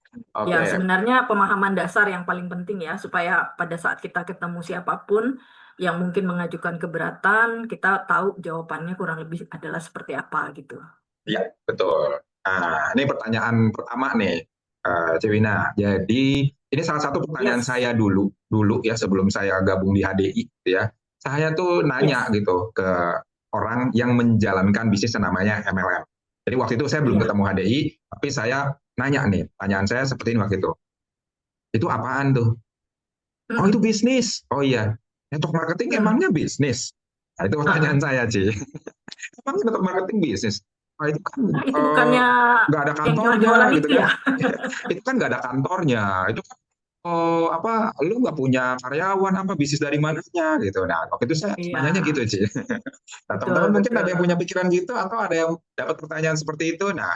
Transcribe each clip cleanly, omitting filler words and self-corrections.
Ya, Oke, sebenarnya pemahaman dasar yang paling penting ya, supaya pada saat kita ketemu siapapun yang mungkin mengajukan keberatan, kita tahu jawabannya kurang lebih adalah seperti apa gitu. ya betul. Nah, ini pertanyaan pertama nih, Cewina. Jadi ini salah satu pertanyaan Yes, saya dulu, dulu ya sebelum saya gabung di HDI, gitu ya. Saya tuh nanya yes, gitu ke orang yang menjalankan bisnis yang namanya MLM. Jadi waktu itu saya belum iya. ketemu HDI, tapi saya nanya nih, pertanyaan saya seperti ini waktu itu. Itu apaan tuh? Oh itu Mm-mm. bisnis. Oh iya, network marketing Mm. emangnya bisnis? Nah, itu pertanyaan Ah, saya, Ci. Emangnya network marketing bisnis? Wah, itu kan ah. Itu bukannya nggak ada yang kantornya jual-jualan gitu itu kan. ya? Itu kan nggak ada kantornya. Itu kan apa lu nggak punya karyawan apa bisnis dari mananya gitu. Nah, waktu itu saya Iya, nanyanya gitu, Ci. Nah, teman-teman betul, mungkin ada yang betul. punya pikiran gitu atau ada yang dapat pertanyaan seperti itu. Nah,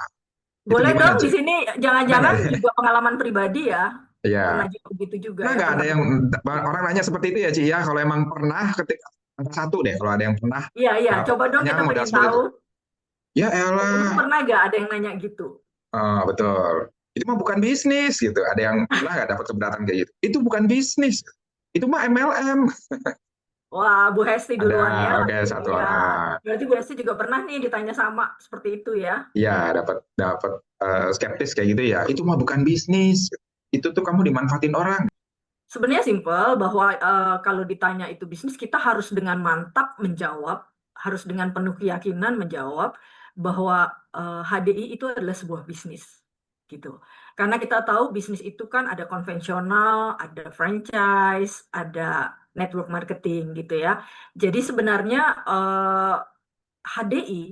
itu Boleh gimana, dong di Ci? sini, Ada nggak jangan-jangan ya? juga pengalaman pribadi ya. Pernah Iya. juga begitu juga Nah, ya, nggak ada pernah yang begitu. orang nanya seperti itu ya, Ci ya. Kalau emang pernah ketika angka satu deh, kalau ada yang pernah Iya, iya. Coba dong pertanyaan kita modal pengen seperti tahu. itu. Ya Temenmu elah, pernah gak ada yang nanya gitu? betul. Itu mah bukan bisnis gitu. Ada yang pernah nggak dapat keberatan kayak gitu? Itu bukan bisnis. Itu mah MLM. Wah, Bu Hesti Ada, duluan ya. oke, satu Ya, orang. berarti Bu Hesti juga pernah nih ditanya sama seperti itu ya. Ya, dapat dapat skeptis kayak gitu ya. Itu mah bukan bisnis. Itu tuh kamu dimanfaatin orang. Sebenarnya simpel bahwa kalau ditanya itu bisnis, kita harus dengan mantap menjawab, harus dengan penuh keyakinan menjawab bahwa HDI itu adalah sebuah bisnis, gitu. Karena kita tahu bisnis itu kan ada konvensional, ada franchise, ada network marketing, gitu ya. Jadi sebenarnya HDI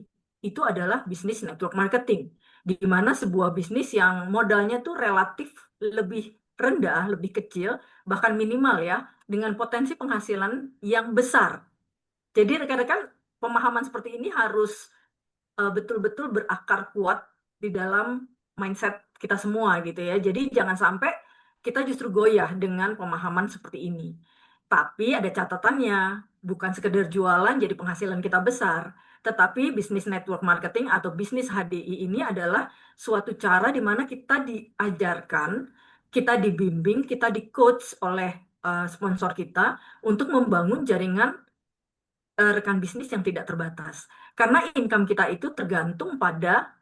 itu adalah bisnis network marketing, di mana sebuah bisnis yang modalnya tuh relatif lebih rendah, lebih kecil, bahkan minimal ya, dengan potensi penghasilan yang besar. Jadi rekan-rekan, pemahaman seperti ini harus betul-betul berakar kuat di dalam mindset kita semua gitu ya. Jadi jangan sampai kita justru goyah dengan pemahaman seperti ini. Tapi ada catatannya, bukan sekedar jualan jadi penghasilan kita besar, tetapi bisnis network marketing atau bisnis HDI ini adalah suatu cara di mana kita diajarkan, kita dibimbing, kita di-coach oleh sponsor kita untuk membangun jaringan rekan bisnis yang tidak terbatas. Karena income kita itu tergantung pada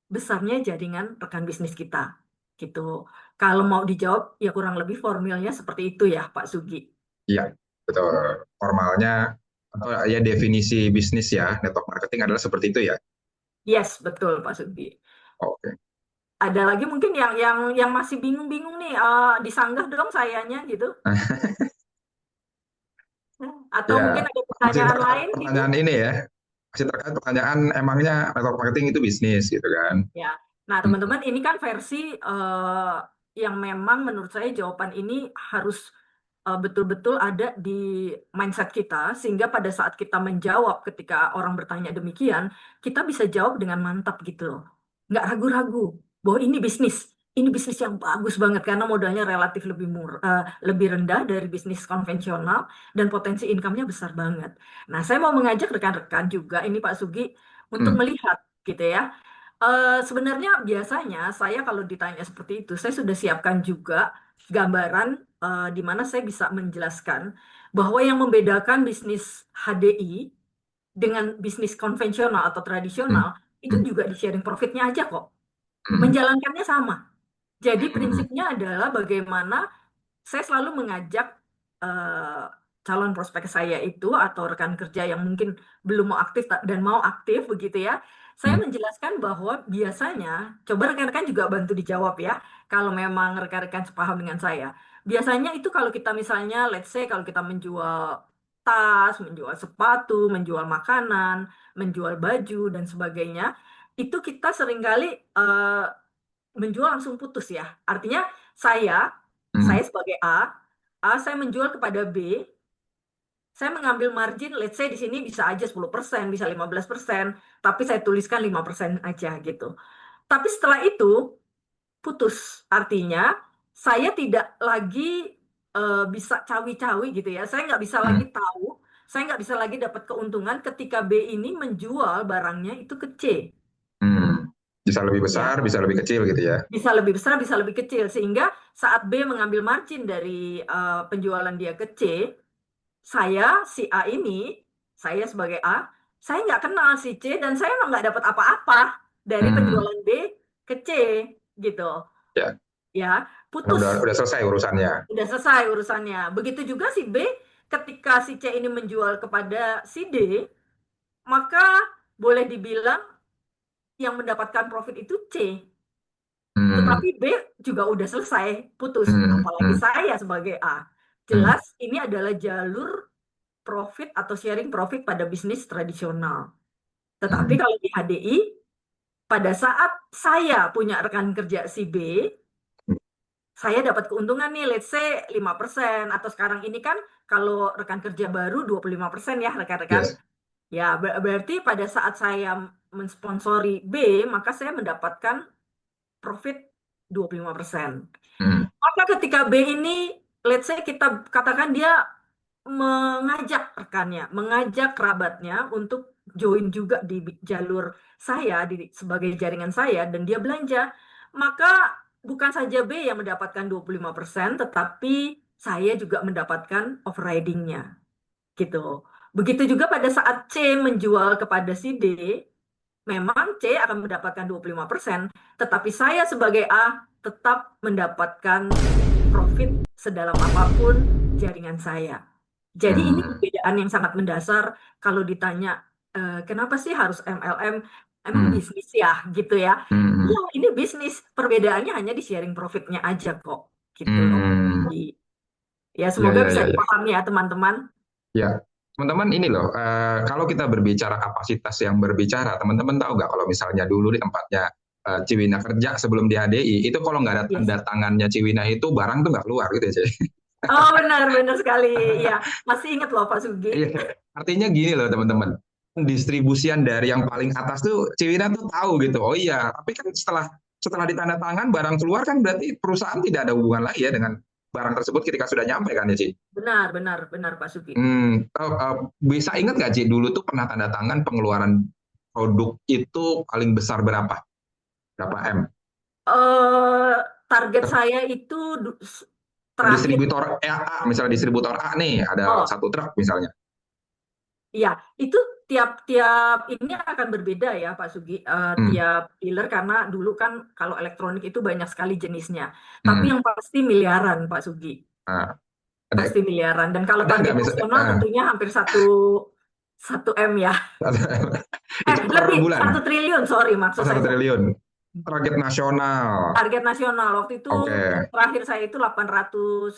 besarnya jaringan rekan bisnis kita. Gitu. Kalau mau dijawab, ya kurang lebih formilnya seperti itu ya, Pak Sugi. Iya, betul. Formalnya atau ya definisi bisnis ya, network marketing adalah seperti itu ya. Yes, betul Pak Sugi. Oke. Ada lagi mungkin yang masih bingung-bingung nih, disanggah dong sayanya gitu. Atau Ya, mungkin ada masih pertanyaan terkait lain gitu. pertanyaan ini ya. Masih terkait pertanyaan emangnya network marketing itu bisnis gitu kan. Ya. Nah, Hmm. teman-teman, ini kan versi yang memang menurut saya jawaban ini harus betul-betul ada di mindset kita, sehingga pada saat kita menjawab ketika orang bertanya demikian, kita bisa jawab dengan mantap gitu loh. Nggak ragu-ragu bahwa ini bisnis yang bagus banget karena modalnya relatif lebih murah, lebih rendah dari bisnis konvensional dan potensi income-nya besar banget. Nah, saya mau mengajak rekan-rekan juga ini Pak Sugi untuk Hmm. melihat gitu ya. Sebenarnya biasanya saya kalau ditanya seperti itu, saya sudah siapkan juga gambaran di mana saya bisa menjelaskan bahwa yang membedakan bisnis HDI dengan bisnis konvensional atau Hmm. tradisional itu Hmm. juga di sharing profitnya aja kok. Hmm. Menjalankannya sama. Jadi Hmm. prinsipnya adalah bagaimana saya selalu mengajak eh, calon prospek saya itu atau rekan kerja yang mungkin belum mau aktif dan mau aktif begitu ya. Saya Hmm. menjelaskan bahwa biasanya, coba rekan-rekan juga bantu dijawab ya, kalau memang rekan-rekan sepaham dengan saya. Biasanya itu kalau kita misalnya, let's say kalau kita menjual tas, menjual sepatu, menjual makanan, menjual baju dan sebagainya, itu kita seringkali menjual langsung putus ya. Artinya saya, Hmm. saya sebagai saya menjual kepada B, saya mengambil margin, let's say di sini bisa aja 10%, bisa 15%, tapi saya tuliskan 5% aja gitu. Tapi setelah itu putus. Artinya saya tidak lagi bisa cawi-cawi gitu ya. Saya nggak bisa lagi Hmm. tahu, saya nggak bisa lagi dapat keuntungan ketika B ini menjual barangnya itu ke C. Hmm. Bisa lebih ya. besar, bisa lebih kecil gitu ya. Bisa lebih besar, bisa lebih kecil. Sehingga saat B mengambil margin dari penjualan dia ke C, saya si A ini, saya sebagai A, saya nggak kenal si C dan saya emang nggak dapat apa-apa dari Hmm, penjualan B ke C gitu. ya, Ya, karena putus. udah selesai urusannya. Udah selesai urusannya. Begitu juga si B, ketika si C ini menjual kepada si D, maka boleh dibilang yang mendapatkan profit itu C. Hmm, Tetapi B juga udah selesai, putus. hmm, Apalagi hmm, saya sebagai A. hmm, Jelas ini adalah jalur profit atau sharing profit pada bisnis tradisional. Tetapi hmm. kalau di HDI, pada saat saya punya rekan kerja si B, saya dapat keuntungan nih, let's say 5%. Atau sekarang ini kan kalau rekan kerja baru 25% ya rekan-rekan. Yes. Ya, berarti pada saat saya mensponsori B, maka saya mendapatkan profit 25%. Hmm, Maka ketika B ini, let's say kita katakan dia mengajak rekannya, mengajak kerabatnya untuk join juga di jalur saya sebagai jaringan saya dan dia belanja, maka bukan saja B yang mendapatkan 25%, tetapi saya juga mendapatkan overridingnya gitu. Begitu juga pada saat C menjual kepada si D, memang C akan mendapatkan 25%, tetapi saya sebagai A tetap mendapatkan profit sedalam apapun jaringan saya. Jadi ini hmm, perbedaan yang sangat mendasar kalau ditanya kenapa sih harus MLM? Emang hmm, bisnis ya gitu ya. hmm, Iya, ini bisnis. Perbedaannya hanya di sharing profitnya aja kok gitu loh. hmm. Ya, Ya, semoga ya, bisa ya, ya. dipahami ya teman-teman. Ya, teman-teman ini loh, kalau kita berbicara kapasitas yang berbicara, teman-teman tahu nggak kalau misalnya dulu di tempatnya Ciwina kerja sebelum di HDI, itu kalau nggak ada Yes. tanda tangannya Ciwina itu barang tuh nggak keluar gitu ya, Ci. Oh, benar-benar sekali. Ya, masih ingat loh Pak Sugi. Iya, artinya gini loh teman-teman, distribusian dari yang paling atas tuh Ciwina tuh tahu gitu. Oh iya, tapi kan setelah setelah ditandatangan barang keluar kan berarti perusahaan tidak ada hubungan lagi ya dengan barang tersebut ketika sudah nyampe kan ya, Ci? Benar, benar, benar Pak Sugi. Bisa ingat nggak Ci, dulu tuh pernah tanda tangan pengeluaran produk itu paling besar berapa? Berapa M? eh Target saya itu terakhir. Distributor A, misalnya distributor A nih, ada Oh, satu truk misalnya. iya, itu tiap-tiap ini akan berbeda ya Pak Sugi. Hmm, Tiap dealer karena dulu kan kalau elektronik itu banyak sekali jenisnya. Tapi hmm. yang pasti miliaran Pak Sugi. Nah, ada Pasti miliaran. Dan kalau ada nggak target misalnya nasional tentunya hampir satu M ya. itu per Lebih bulan? 1 triliun, sorry maksud Oh, saya satu 1 triliun. triliun. Target nasional. Target nasional waktu itu Oke. terakhir saya itu 850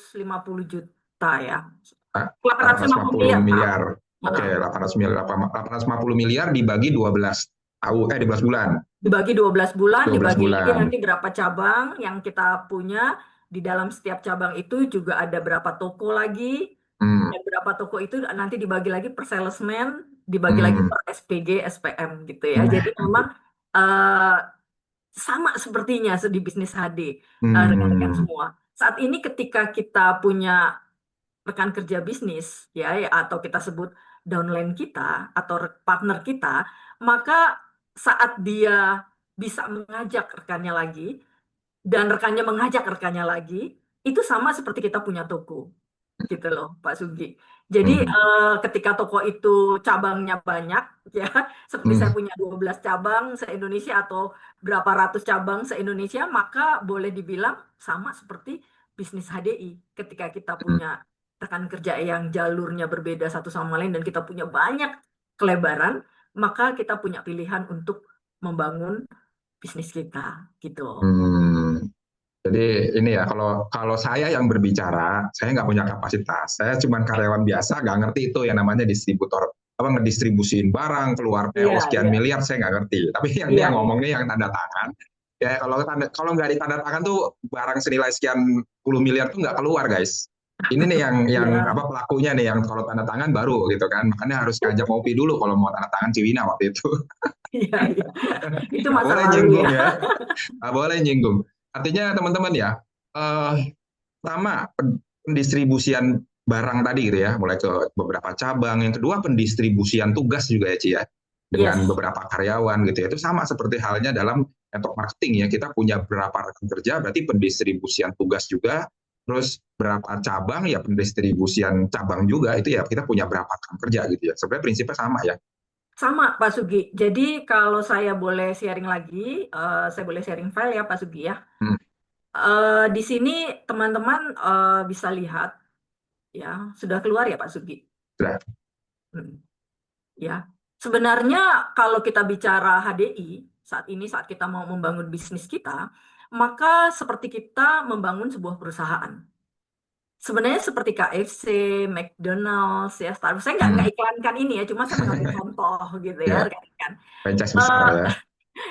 juta ya. Ah, 850 850 miliar, maaf. miliar. Oke, Heeh. 850 miliar dibagi 12 tahun, 12 bulan. Dibagi 12 bulan, 12 dibagi lagi bulan. nanti berapa cabang yang kita punya. Di dalam setiap cabang itu juga ada berapa toko lagi. Hmm, Dan berapa toko itu nanti dibagi lagi per salesman, dibagi lagi hmm, per SPG, SPM gitu ya. hmm, Jadi memang eh, sama sepertinya di bisnis HD, rekan-rekan hmm, semua. Saat ini ketika kita punya rekan kerja bisnis ya, atau kita sebut downline kita atau partner kita, maka saat dia bisa mengajak rekannya lagi dan rekannya mengajak rekannya lagi, itu sama seperti kita punya toko gitu loh Pak Sugi. Jadi hmm, ketika toko itu cabangnya banyak ya, seperti saya hmm, punya 12 cabang se-Indonesia atau berapa ratus cabang se-Indonesia, maka boleh dibilang sama seperti bisnis HDI. Ketika kita hmm. punya rekan kerja yang jalurnya berbeda satu sama lain dan kita punya banyak kelebaran, maka kita punya pilihan untuk membangun bisnis kita gitu. Hmm. Jadi ini ya, kalau kalau saya yang berbicara, saya nggak punya kapasitas. Saya cuma karyawan biasa, nggak ngerti itu yang namanya distributor, apa ngedistribusin barang keluar PO Iya, sekian iya, miliar, saya nggak ngerti. Tapi yang iya, dia iya. ngomongnya yang tanda tangan, ya kalau nggak ditanda tangan tuh barang senilai sekian puluh miliar tuh nggak keluar guys. Ini nih yang Iya, apa pelakunya nih yang kalau tanda tangan baru gitu kan. Makanya harus ngajak ngopi dulu kalau mau tanda tangan Ciwina waktu itu. iya, iya. Itu Nggak masa boleh lalu ya. nyinggung ya, nggak boleh nyinggung. Artinya teman-teman ya, eh, pertama, pendistribusian barang tadi gitu ya, mulai ke beberapa cabang. Yang kedua, pendistribusian tugas juga ya, Ci ya, dengan Yes. beberapa karyawan gitu ya. Itu sama seperti halnya dalam network marketing ya, kita punya berapa rekan kerja, berarti pendistribusian tugas juga, terus berapa cabang ya pendistribusian cabang juga, itu ya kita punya berapa rekan kerja gitu ya. Sebenarnya prinsipnya sama ya. Sama Pak Sugi. Jadi kalau saya boleh sharing lagi, saya boleh sharing file ya Pak Sugi ya. Hmm, Di sini teman-teman bisa lihat ya, sudah keluar ya Pak Sugi. sudah. Hmm, ya. Sebenarnya kalau kita bicara HDI saat ini saat kita mau membangun bisnis kita, maka seperti kita membangun sebuah perusahaan. Sebenarnya seperti KFC, McDonald's ya, Starbucks. Saya nggak Hmm, iklankan ini ya, cuma saya mengambil contoh gitu ya, ya, rekan-rekan. franchise besar Eh, ya.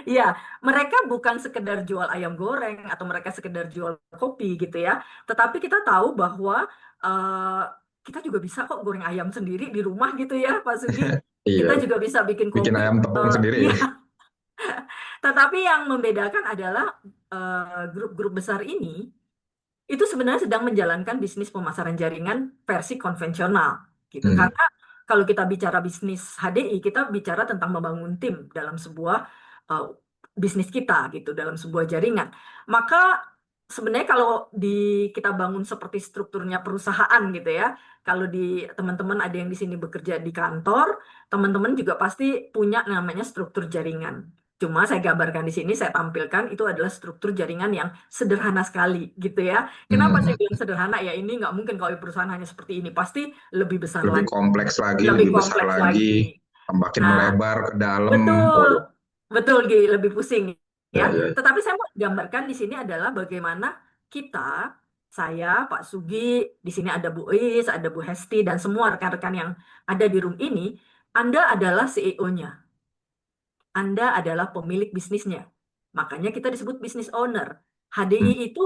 Iya, mereka bukan sekedar jual ayam goreng atau mereka sekedar jual kopi gitu ya. Tetapi kita tahu bahwa eh, kita juga bisa kok goreng ayam sendiri di rumah gitu ya, Pak Sugi. Iya, Kita juga bisa bikin bikin kopi. ayam tepung sendiri. Iya, tetapi yang membedakan adalah grup-grup besar ini itu sebenarnya sedang menjalankan bisnis pemasaran jaringan versi konvensional gitu. Hmm, Karena kalau kita bicara bisnis HDI, kita bicara tentang membangun tim dalam sebuah uh, bisnis kita gitu, dalam sebuah jaringan. Maka sebenarnya kalau kita bangun seperti strukturnya perusahaan gitu ya, kalau di teman-teman ada yang di sini bekerja di kantor, teman-teman juga pasti punya namanya struktur jaringan. Cuma saya gambarkan di sini, saya tampilkan itu adalah struktur jaringan yang sederhana sekali gitu ya. Kenapa hmm. saya bilang sederhana? Ya ini nggak mungkin kalau perusahaan hanya seperti ini. Pasti lebih besar Lebih lagi, kompleks lagi, lebih lebih besar kompleks lagi, lagi. makin Nah, melebar ke dalam. betul, Waduh, betul Gi, lebih pusing ya. ya, ya. Tetapi saya mau gambarkan di sini adalah bagaimana kita, saya, Pak Sugi, di sini ada Bu Is, ada Bu Hesti, dan semua rekan-rekan yang ada di room ini, Anda adalah CEO-nya. Anda adalah pemilik bisnisnya. Makanya kita disebut business owner. HDI Hmm, itu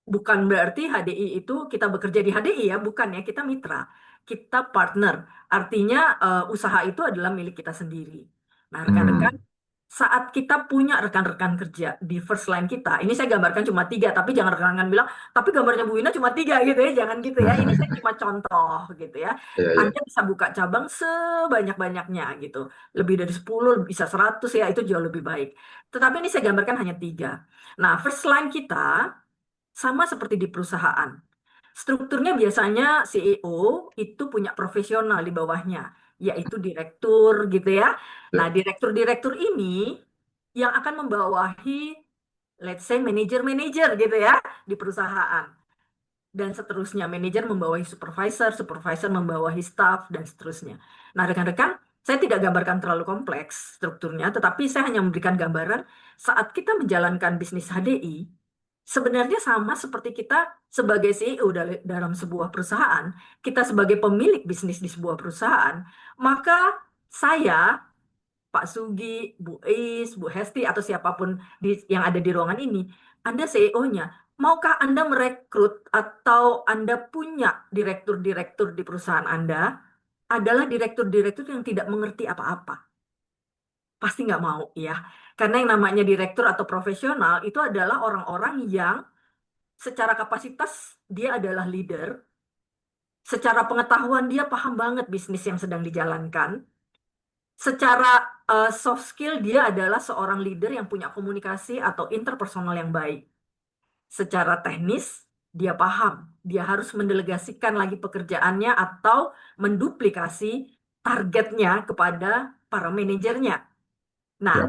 bukan berarti HDI itu kita bekerja di HDI ya, bukan ya, kita mitra. Kita partner. Artinya usaha itu adalah milik kita sendiri. Nah, rekan-rekan, hmm. saat kita punya rekan-rekan kerja di first line kita, ini saya gambarkan cuma tiga, tapi jangan rekan-rekan bilang, tapi gambarnya Bu Ina cuma tiga gitu ya, jangan gitu ya. Ini saya cuma contoh gitu ya. Ya, ya. Anda bisa buka cabang sebanyak-banyaknya gitu. Lebih dari 10, bisa 100 ya, itu jauh lebih baik. Tetapi ini saya gambarkan hanya tiga. Nah, first line kita sama seperti di perusahaan. Strukturnya biasanya CEO itu punya profesional di bawahnya, yaitu direktur gitu ya. Nah, Ya. direktur-direktur ini yang akan membawahi, let's say, manajer-manajer gitu ya di perusahaan. Dan seterusnya, manajer membawahi supervisor, supervisor membawahi staff, dan seterusnya. Nah, rekan-rekan, saya tidak gambarkan terlalu kompleks strukturnya, tetapi saya hanya memberikan gambaran saat kita menjalankan bisnis HDI, sebenarnya sama seperti kita sebagai CEO dalam sebuah perusahaan, kita sebagai pemilik bisnis di sebuah perusahaan, maka saya, Pak Sugi, Bu Is, Bu Hesti, atau siapapun yang ada di ruangan ini, Anda CEO-nya. Maukah Anda merekrut atau Anda punya direktur-direktur di perusahaan Anda adalah direktur-direktur yang tidak mengerti apa-apa? Pasti nggak mau ya. Karena yang namanya direktur atau profesional itu adalah orang-orang yang secara kapasitas dia adalah leader, secara pengetahuan dia paham banget bisnis yang sedang dijalankan, secara soft skill dia adalah seorang leader yang punya komunikasi atau interpersonal yang baik. Secara teknis dia paham, dia harus mendelegasikan lagi pekerjaannya atau menduplikasi targetnya kepada para manajernya. Nah, Ya.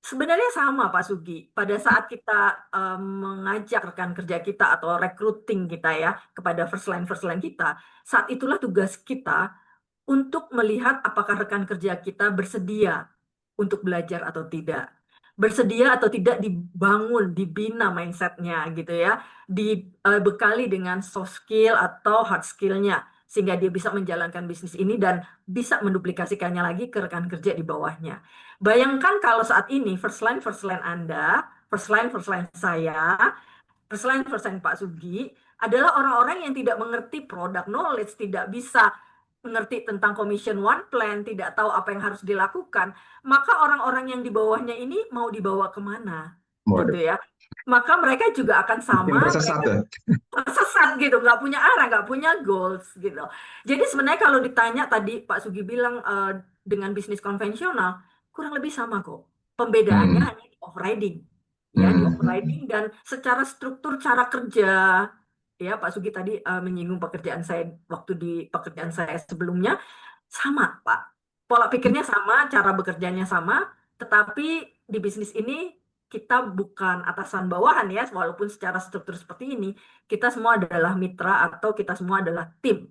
sebenarnya sama Pak Sugi. Pada saat kita mengajak rekan kerja kita atau recruiting kita ya kepada first line kita, saat itulah tugas kita untuk melihat apakah rekan kerja kita bersedia untuk belajar atau tidak. Bersedia atau tidak dibangun, dibina mindsetnya gitu ya, dibekali dengan soft skill atau hard skillnya, sehingga dia bisa menjalankan bisnis ini dan bisa menduplikasikannya lagi ke rekan kerja di bawahnya. Bayangkan kalau saat ini first line Anda, first line saya, first line Pak Sugi adalah orang-orang yang tidak mengerti product knowledge, tidak bisa mengerti tentang commission one plan, tidak tahu apa yang harus dilakukan, maka orang-orang yang di bawahnya ini mau dibawa kemana, gitu Waduh, ya. Maka mereka juga akan bikin sama, tersesat mereka ya. tersesat gitu, nggak punya arah, nggak punya goals gitu. Jadi sebenarnya kalau ditanya tadi Pak Sugi bilang dengan bisnis konvensional, kurang lebih sama kok. Pembedaannya Hmm. hanya di overriding, ya di Hmm. overriding dan secara struktur cara kerja, ya Pak Sugi tadi menyinggung pekerjaan saya waktu di pekerjaan saya sebelumnya sama Pak, pola pikirnya sama, cara bekerjanya sama, tetapi di bisnis ini kita bukan atasan bawahan ya, walaupun secara struktur seperti ini kita semua adalah mitra atau kita semua adalah tim,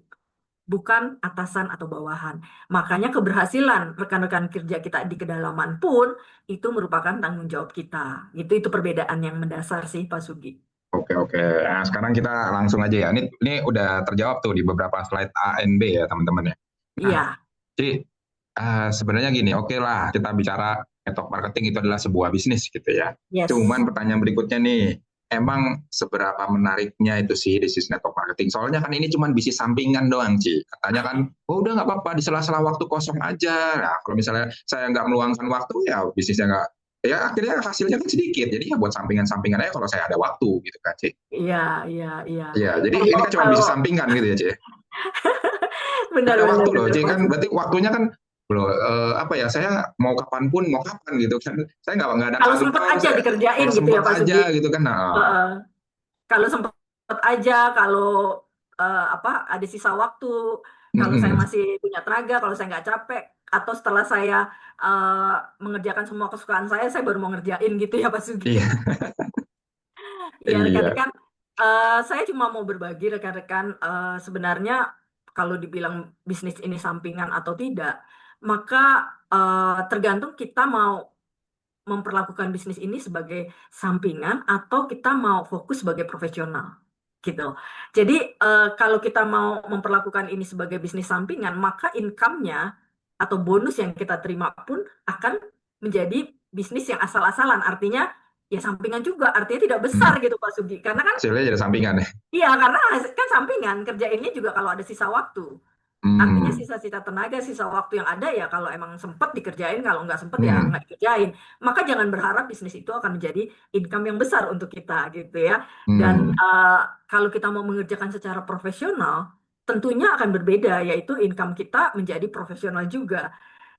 bukan atasan atau bawahan. Makanya keberhasilan rekan-rekan kerja kita di kedalaman pun itu merupakan tanggung jawab kita. Itu perbedaan yang mendasar sih Pak Sugi. Oke, oke. Nah, sekarang kita langsung aja ya. Ini udah terjawab tuh di beberapa slide A dan B ya, teman-teman ya. Nah, Iya, jadi sebenarnya gini, oke lah kita bicara network marketing itu adalah sebuah bisnis gitu ya. yes. Cuman pertanyaan berikutnya nih, emang seberapa menariknya itu sih bisnis network marketing? Soalnya kan ini cuma bisnis sampingan doang, Ci. Katanya kan, oh udah nggak apa-apa di sela-sela waktu kosong aja. Nah, kalau misalnya saya nggak meluangkan waktu, ya bisnisnya nggak, ya akhirnya hasilnya kan sedikit. Jadi ya buat sampingan-sampingan aja kalau saya ada waktu gitu kan, Ci. Iya, iya, iya. Iya, jadi ini Kalau kan cuma kalau bisnis sampingan gitu ya, Ci. benar Ada benar waktu loh, benar jadi Pak kan Sugi. berarti waktunya kan loh, apa ya, saya mau kapanpun mau kapan gitu kan, saya nggak ada Kalau sempat kantor, aja saya dikerjain kalau gitu ya sempat Pak aja Sugi. gitu kan. Nah, Heeh. Kalau sempat aja, kalau apa ada sisa waktu, kalau saya mm-mm. masih punya tenaga, kalau saya nggak capek, atau setelah saya eh, mengerjakan semua kesukaan saya baru mau ngerjain gitu ya Pak Sugi. Iya, Ya iya. rekan-rekan, saya cuma mau berbagi rekan-rekan, sebenarnya kalau dibilang bisnis ini sampingan atau tidak, maka tergantung kita mau memperlakukan bisnis ini sebagai sampingan atau kita mau fokus sebagai profesional gitu. Jadi kalau kita mau memperlakukan ini sebagai bisnis sampingan, maka income-nya atau bonus yang kita terima pun akan menjadi bisnis yang asal-asalan. Artinya ya sampingan juga, artinya tidak besar Hmm. gitu Pak Sugi. Karena kan Hasilnya jadi sampingan ya. iya, karena kan sampingan kerjainnya juga kalau ada sisa waktu. Artinya Hmm. sisa-sisa tenaga, sisa waktu yang ada ya kalau emang sempat dikerjain, kalau nggak sempat ya Hmm. nggak dikerjain. Maka jangan berharap bisnis itu akan menjadi income yang besar untuk kita gitu ya. Dan Hmm. kalau kita mau mengerjakan secara profesional, tentunya akan berbeda, yaitu income kita menjadi profesional juga.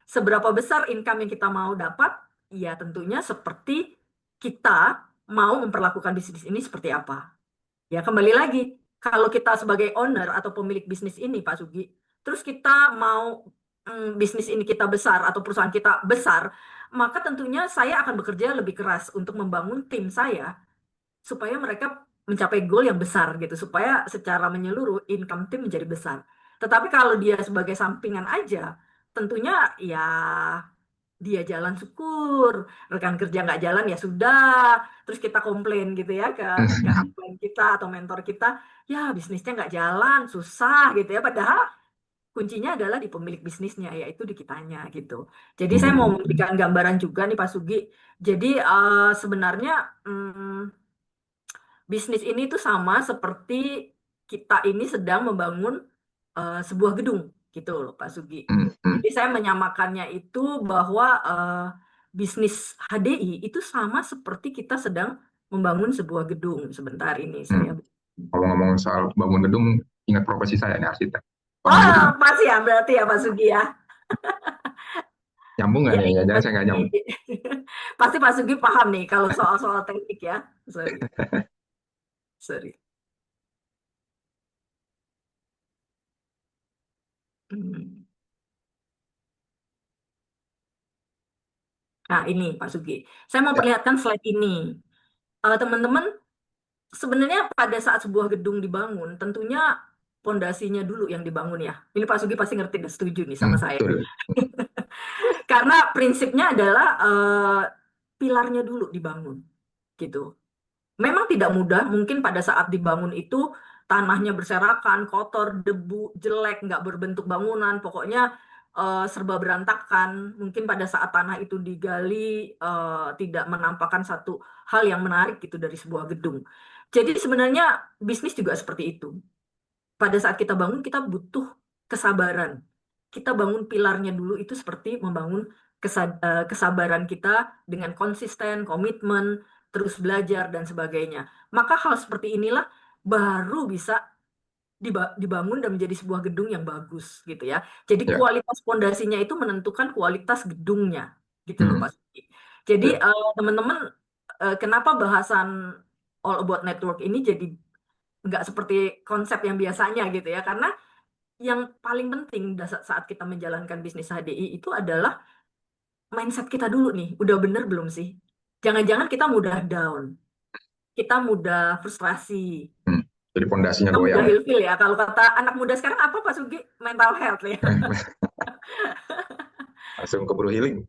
Seberapa besar income yang kita mau dapat, ya tentunya seperti kita mau memperlakukan bisnis ini seperti apa. Ya, kembali lagi, kalau kita sebagai owner atau pemilik bisnis ini, Pak Sugi, terus kita mau bisnis ini kita besar atau perusahaan kita besar, maka tentunya saya akan bekerja lebih keras untuk membangun tim saya supaya mereka mencapai goal yang besar gitu, supaya secara menyeluruh income tim menjadi besar. Tetapi kalau dia sebagai sampingan aja, tentunya ya dia jalan syukur, rekan kerja nggak jalan ya sudah, terus kita komplain gitu ya ke upline kita atau mentor kita, ya bisnisnya nggak jalan, susah gitu ya, padahal kuncinya adalah di pemilik bisnisnya, yaitu di kitanya gitu. Jadi saya mau Hmm. memberikan gambaran juga nih Pak Sugi, jadi sebenarnya hmm, bisnis ini tuh sama seperti kita ini sedang membangun sebuah gedung gitu loh Pak Sugi. Hmm. Hmm. Jadi saya menyamakannya itu bahwa bisnis HDI itu sama seperti kita sedang membangun sebuah gedung. Sebentar ini Hmm. saya. Ngomong-ngomong soal bangun gedung, ingat profesi saya nih arsitek, bangun Oh, gedung. pasti ya berarti ya Pak Sugi ya. Nyambung nggak Ya, nih? ini Ya, jangan Pak saya nggak Sugi. nyambung. Pasti Pak Sugi paham nih kalau soal-soal teknik ya. Sorry, sorry. Hmm. Nah, ini Pak Sugi. Saya mau Ya, perlihatkan slide ini. Teman-teman, sebenarnya pada saat sebuah gedung dibangun, tentunya pondasinya dulu yang dibangun ya. Ini Pak Sugi pasti ngerti dan setuju nih sama saya. betul. Karena prinsipnya adalah pilarnya dulu dibangun, gitu. Memang tidak mudah, mungkin pada saat dibangun itu tanahnya berserakan, kotor, debu, jelek, nggak berbentuk bangunan, pokoknya serba berantakan. Mungkin pada saat tanah itu digali tidak menampakkan satu hal yang menarik gitu dari sebuah gedung. Jadi sebenarnya bisnis juga seperti itu. Pada saat kita bangun, kita butuh kesabaran. Kita bangun pilarnya dulu itu seperti membangun kesabaran kita dengan konsisten, komitmen, terus belajar dan sebagainya. Maka hal seperti inilah baru bisa dibangun dan menjadi sebuah gedung yang bagus gitu ya. Jadi Ya. kualitas pondasinya itu menentukan kualitas gedungnya gitu loh Hmm. Pak Suki. Jadi Ya. teman-teman, kenapa bahasan all about network ini jadi nggak seperti konsep yang biasanya gitu ya? Karena yang paling penting saat kita menjalankan bisnis HDI itu adalah mindset kita dulu nih. Udah bener belum sih? Jangan-jangan kita mudah down, kita mudah frustrasi, Hmm. Jadi pondasinya kita mudah goyang. ilfil ya. Kalau kata anak muda sekarang apa Pak Sugi? Mental health ya. Langsung keburu healing.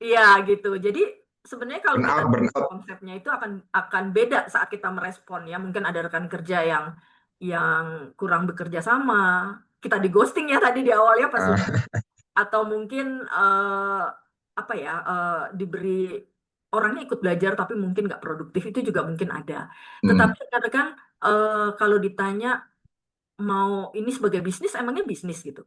Iya gitu. Jadi sebenarnya kalau Burn kita out, burn tahu out. konsepnya itu akan beda saat kita merespon ya. Mungkin ada rekan kerja yang kurang bekerja sama. Kita di ghosting ya tadi di awalnya Pak Sugi. Ah, Atau mungkin apa ya, diberi orangnya ikut belajar tapi mungkin nggak produktif, itu juga mungkin ada. hmm, Tetapi rekan-rekan, kalau ditanya mau ini sebagai bisnis, emangnya bisnis gitu.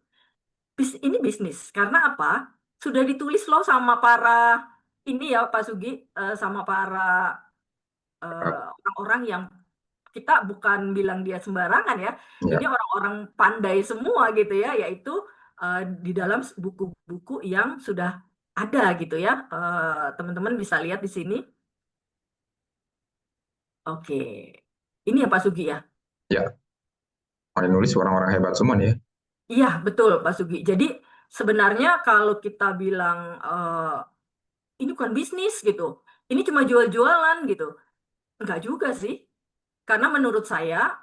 Ini bisnis karena apa? Sudah ditulis loh sama para ini ya Pak Sugi, sama para orang-orang yang kita bukan bilang dia sembarangan ya. Ini ya, orang-orang pandai semua gitu ya, yaitu di dalam buku-buku yang sudah ada gitu ya. Teman-teman bisa lihat di sini. Oke. Ini ya Pak Sugi ya. ya. Yang nulis orang-orang hebat semua nih ya. Iya, betul Pak Sugi. Jadi sebenarnya kalau kita bilang ini bukan bisnis gitu. Ini cuma jual-jualan gitu. Enggak juga sih. Karena menurut saya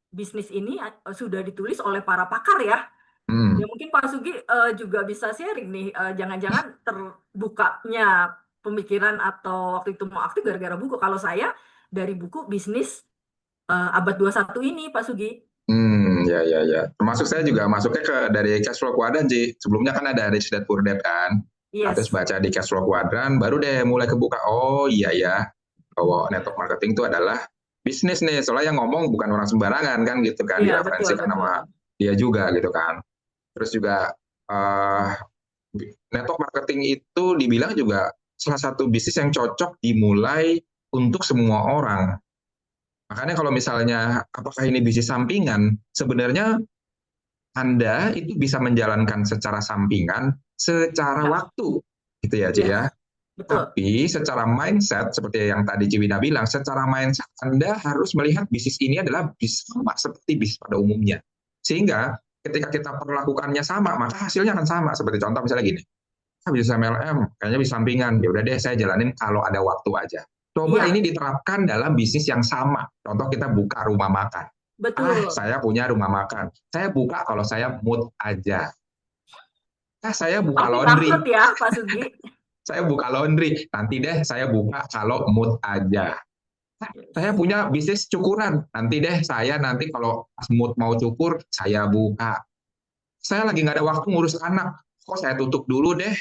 bisnis ini sudah ditulis oleh para pakar ya. Hmm. Ya mungkin Pak Sugi juga bisa sharing nih, jangan-jangan terbukanya pemikiran atau waktu itu mau aktif gara-gara buku. Kalau saya dari buku bisnis abad 21 ini Pak Sugi. Ya, ya, ya. Termasuk saya juga masuknya ke dari cash flow quadrant, Ji. Sebelumnya kan ada Rich Dad Poor Dad kan. Nah, terus Yes, baca di cash flow quadrant, baru deh mulai kebuka. Oh iya ya, bahwa network marketing itu adalah bisnis nih. Soalnya yang ngomong bukan orang sembarangan kan gitu kan. iya betul Direferensikan betul. sama dia juga gitu kan. Terus juga eh, network marketing itu dibilang juga salah satu bisnis yang cocok dimulai untuk semua orang. Makanya kalau misalnya apakah ini bisnis sampingan, sebenarnya Anda itu bisa menjalankan secara sampingan secara Ya, waktu, gitu ya, Ci ya. yes, betul. Tapi secara mindset, seperti yang tadi Ciwina bilang, secara mindset Anda harus melihat bisnis ini adalah bisnis sama seperti bisnis pada umumnya. Sehingga ketika kita perlakukannya sama, maka hasilnya akan sama. Seperti contoh misalnya gini, bisnis MLM, kayaknya bisa sampingan. Ya udah deh, saya jalanin kalau ada waktu aja. Coba ini Iya, diterapkan dalam bisnis yang sama. Contoh kita buka rumah makan. betul. Saya punya rumah makan. Saya buka kalau saya mood aja. Saya buka Pasti laundry. bangkrut ya Pak Sugi. Saya buka laundry. Nanti deh saya buka kalau mood aja. Saya Yes. punya bisnis cukuran. Nanti deh saya nanti kalau pas mood mau cukur, saya buka. Saya lagi nggak ada waktu ngurus anak. Kok saya tutup dulu deh.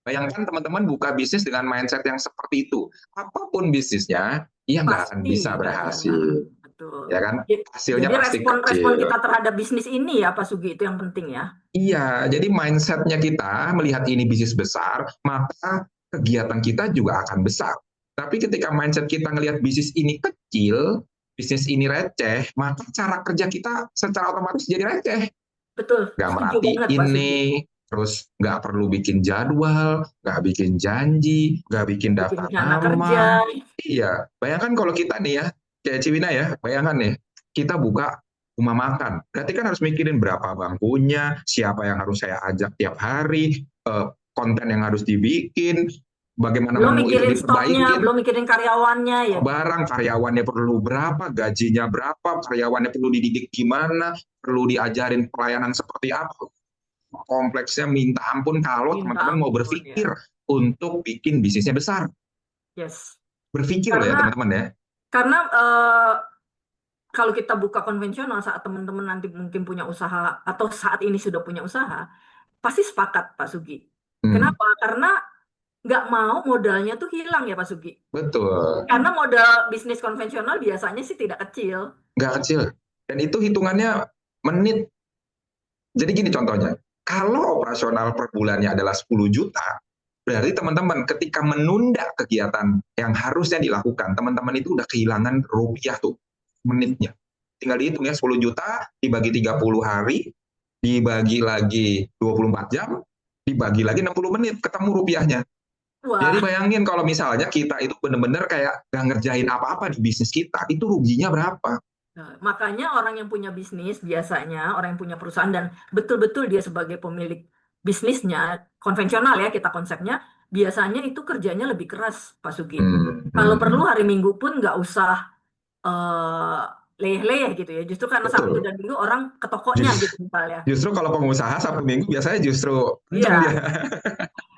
Bayangkan teman-teman buka bisnis dengan mindset yang seperti itu. Apapun bisnisnya, ia nggak akan Pasti bisa nggak jalan. berhasil. Betul. Ya kan? Hasilnya Jadi pasti respon-respon kecil. kita terhadap bisnis ini ya Pak Sugi itu yang penting ya. Iya, jadi mindsetnya kita melihat ini bisnis besar, maka kegiatan kita juga akan besar. Tapi ketika mindset kita ngelihat bisnis ini kecil, bisnis ini receh, maka cara kerja kita secara otomatis jadi receh. Betul, Nggak setuju banget merhatiin Pak Sugi. nih, terus nggak perlu bikin jadwal, nggak bikin janji, nggak bikin Bikin daftar rencana kerja. nama. Iya, bayangkan kalau kita nih ya, kayak Ciwina ya, bayangkan nih, kita buka rumah makan. Berarti kan harus mikirin berapa bangkunya, siapa yang harus saya ajak tiap hari, konten yang harus dibikin, bagaimana Belum menu itu mikirin stoknya, diperbaikin, belum mikirin karyawannya ya. barang karyawannya perlu berapa, gajinya berapa, karyawannya perlu dididik gimana, perlu diajarin pelayanan seperti apa. Kompleksnya minta ampun kalau Minta teman-teman mau ampun ya. berpikir untuk bikin bisnisnya besar. Yes. Berpikir loh ya Karena teman-teman ya. karena kalau kita buka konvensional saat teman-teman nanti mungkin punya usaha atau saat ini sudah punya usaha, pasti sepakat Pak Sugi. Hmm, Kenapa? Karena nggak mau modalnya tuh hilang ya Pak Sugi. betul. Karena modal bisnis konvensional biasanya sih tidak kecil. Nggak kecil. Dan itu hitungannya menit. Jadi gini contohnya. Kalau operasional per bulannya adalah 10 juta, berarti teman-teman ketika menunda kegiatan yang harusnya dilakukan, teman-teman itu udah kehilangan rupiah tuh menitnya. Tinggal dihitung ya, 10 juta dibagi 30 hari, dibagi lagi 24 jam, dibagi lagi 60 menit, ketemu rupiahnya. Wah, Jadi bayangin kalau misalnya kita itu benar-benar kayak nggak ngerjain apa-apa di bisnis kita, itu ruginya berapa? nah, makanya orang yang punya bisnis biasanya orang yang punya perusahaan dan betul-betul dia sebagai pemilik bisnisnya konvensional ya kita konsepnya biasanya itu kerjanya lebih keras Pak Sugi. Hmm, Kalau hmm, perlu hmm. hari Minggu pun nggak usah eh leyeh-leyeh gitu ya. Justru karena Sabtu Betul. dan Minggu orang ke tokonya Jus- gitu misalnya. Justru kalau pengusaha Sabtu Minggu biasanya justru kenceng dia, Iya,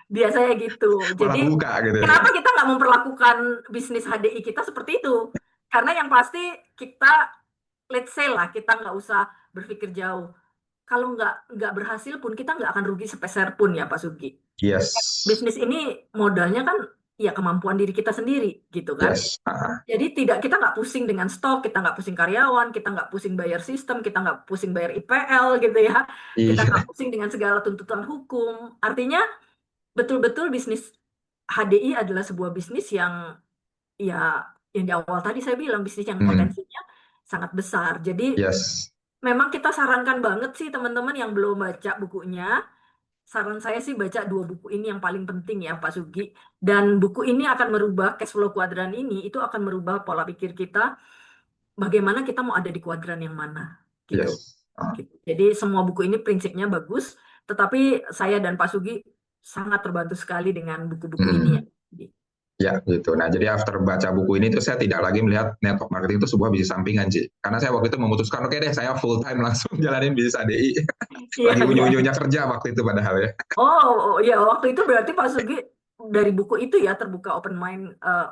biasanya gitu. Jadi malah buka gitu ya. kenapa kita nggak memperlakukan bisnis HDI kita seperti itu? Karena yang pasti kita let's say lah kita nggak usah berpikir jauh. Kalau nggak berhasil pun kita nggak akan rugi sepeser pun ya Pak Sugi. Yes, Bisnis ini modalnya kan ya kemampuan diri kita sendiri gitu kan. yes. Ah, Jadi tidak kita nggak pusing dengan stok, kita nggak pusing karyawan, kita nggak pusing bayar sistem, kita nggak pusing bayar IPL gitu ya. Kita nggak iya, pusing dengan segala tuntutan hukum. Artinya betul-betul bisnis HDI adalah sebuah bisnis yang ya yang di awal tadi saya bilang bisnis yang hmm, potensinya sangat besar. Jadi yes. memang kita sarankan banget sih teman-teman yang belum baca bukunya. Saran saya sih baca dua buku ini yang paling penting ya Pak Sugi. Dan buku ini akan merubah cash flow kuadran ini, itu akan merubah pola pikir kita, bagaimana kita mau ada di kuadran yang mana. Gitu. Yes. Ah, Gitu. Jadi semua buku ini prinsipnya bagus, tetapi saya dan Pak Sugi sangat terbantu sekali dengan buku-buku ini ya. hmm. Ya, gitu. Nah, jadi after baca buku ini tuh saya tidak lagi melihat network marketing itu sebuah bisnis sampingan, sih. Karena saya waktu itu memutuskan, oke deh, saya full time langsung jalanin bisnis ADI. Iya, Lagi iya. unyu-unyunya kerja waktu itu padahal ya. Oh, ya waktu itu berarti Pak Sugi dari buku itu ya terbuka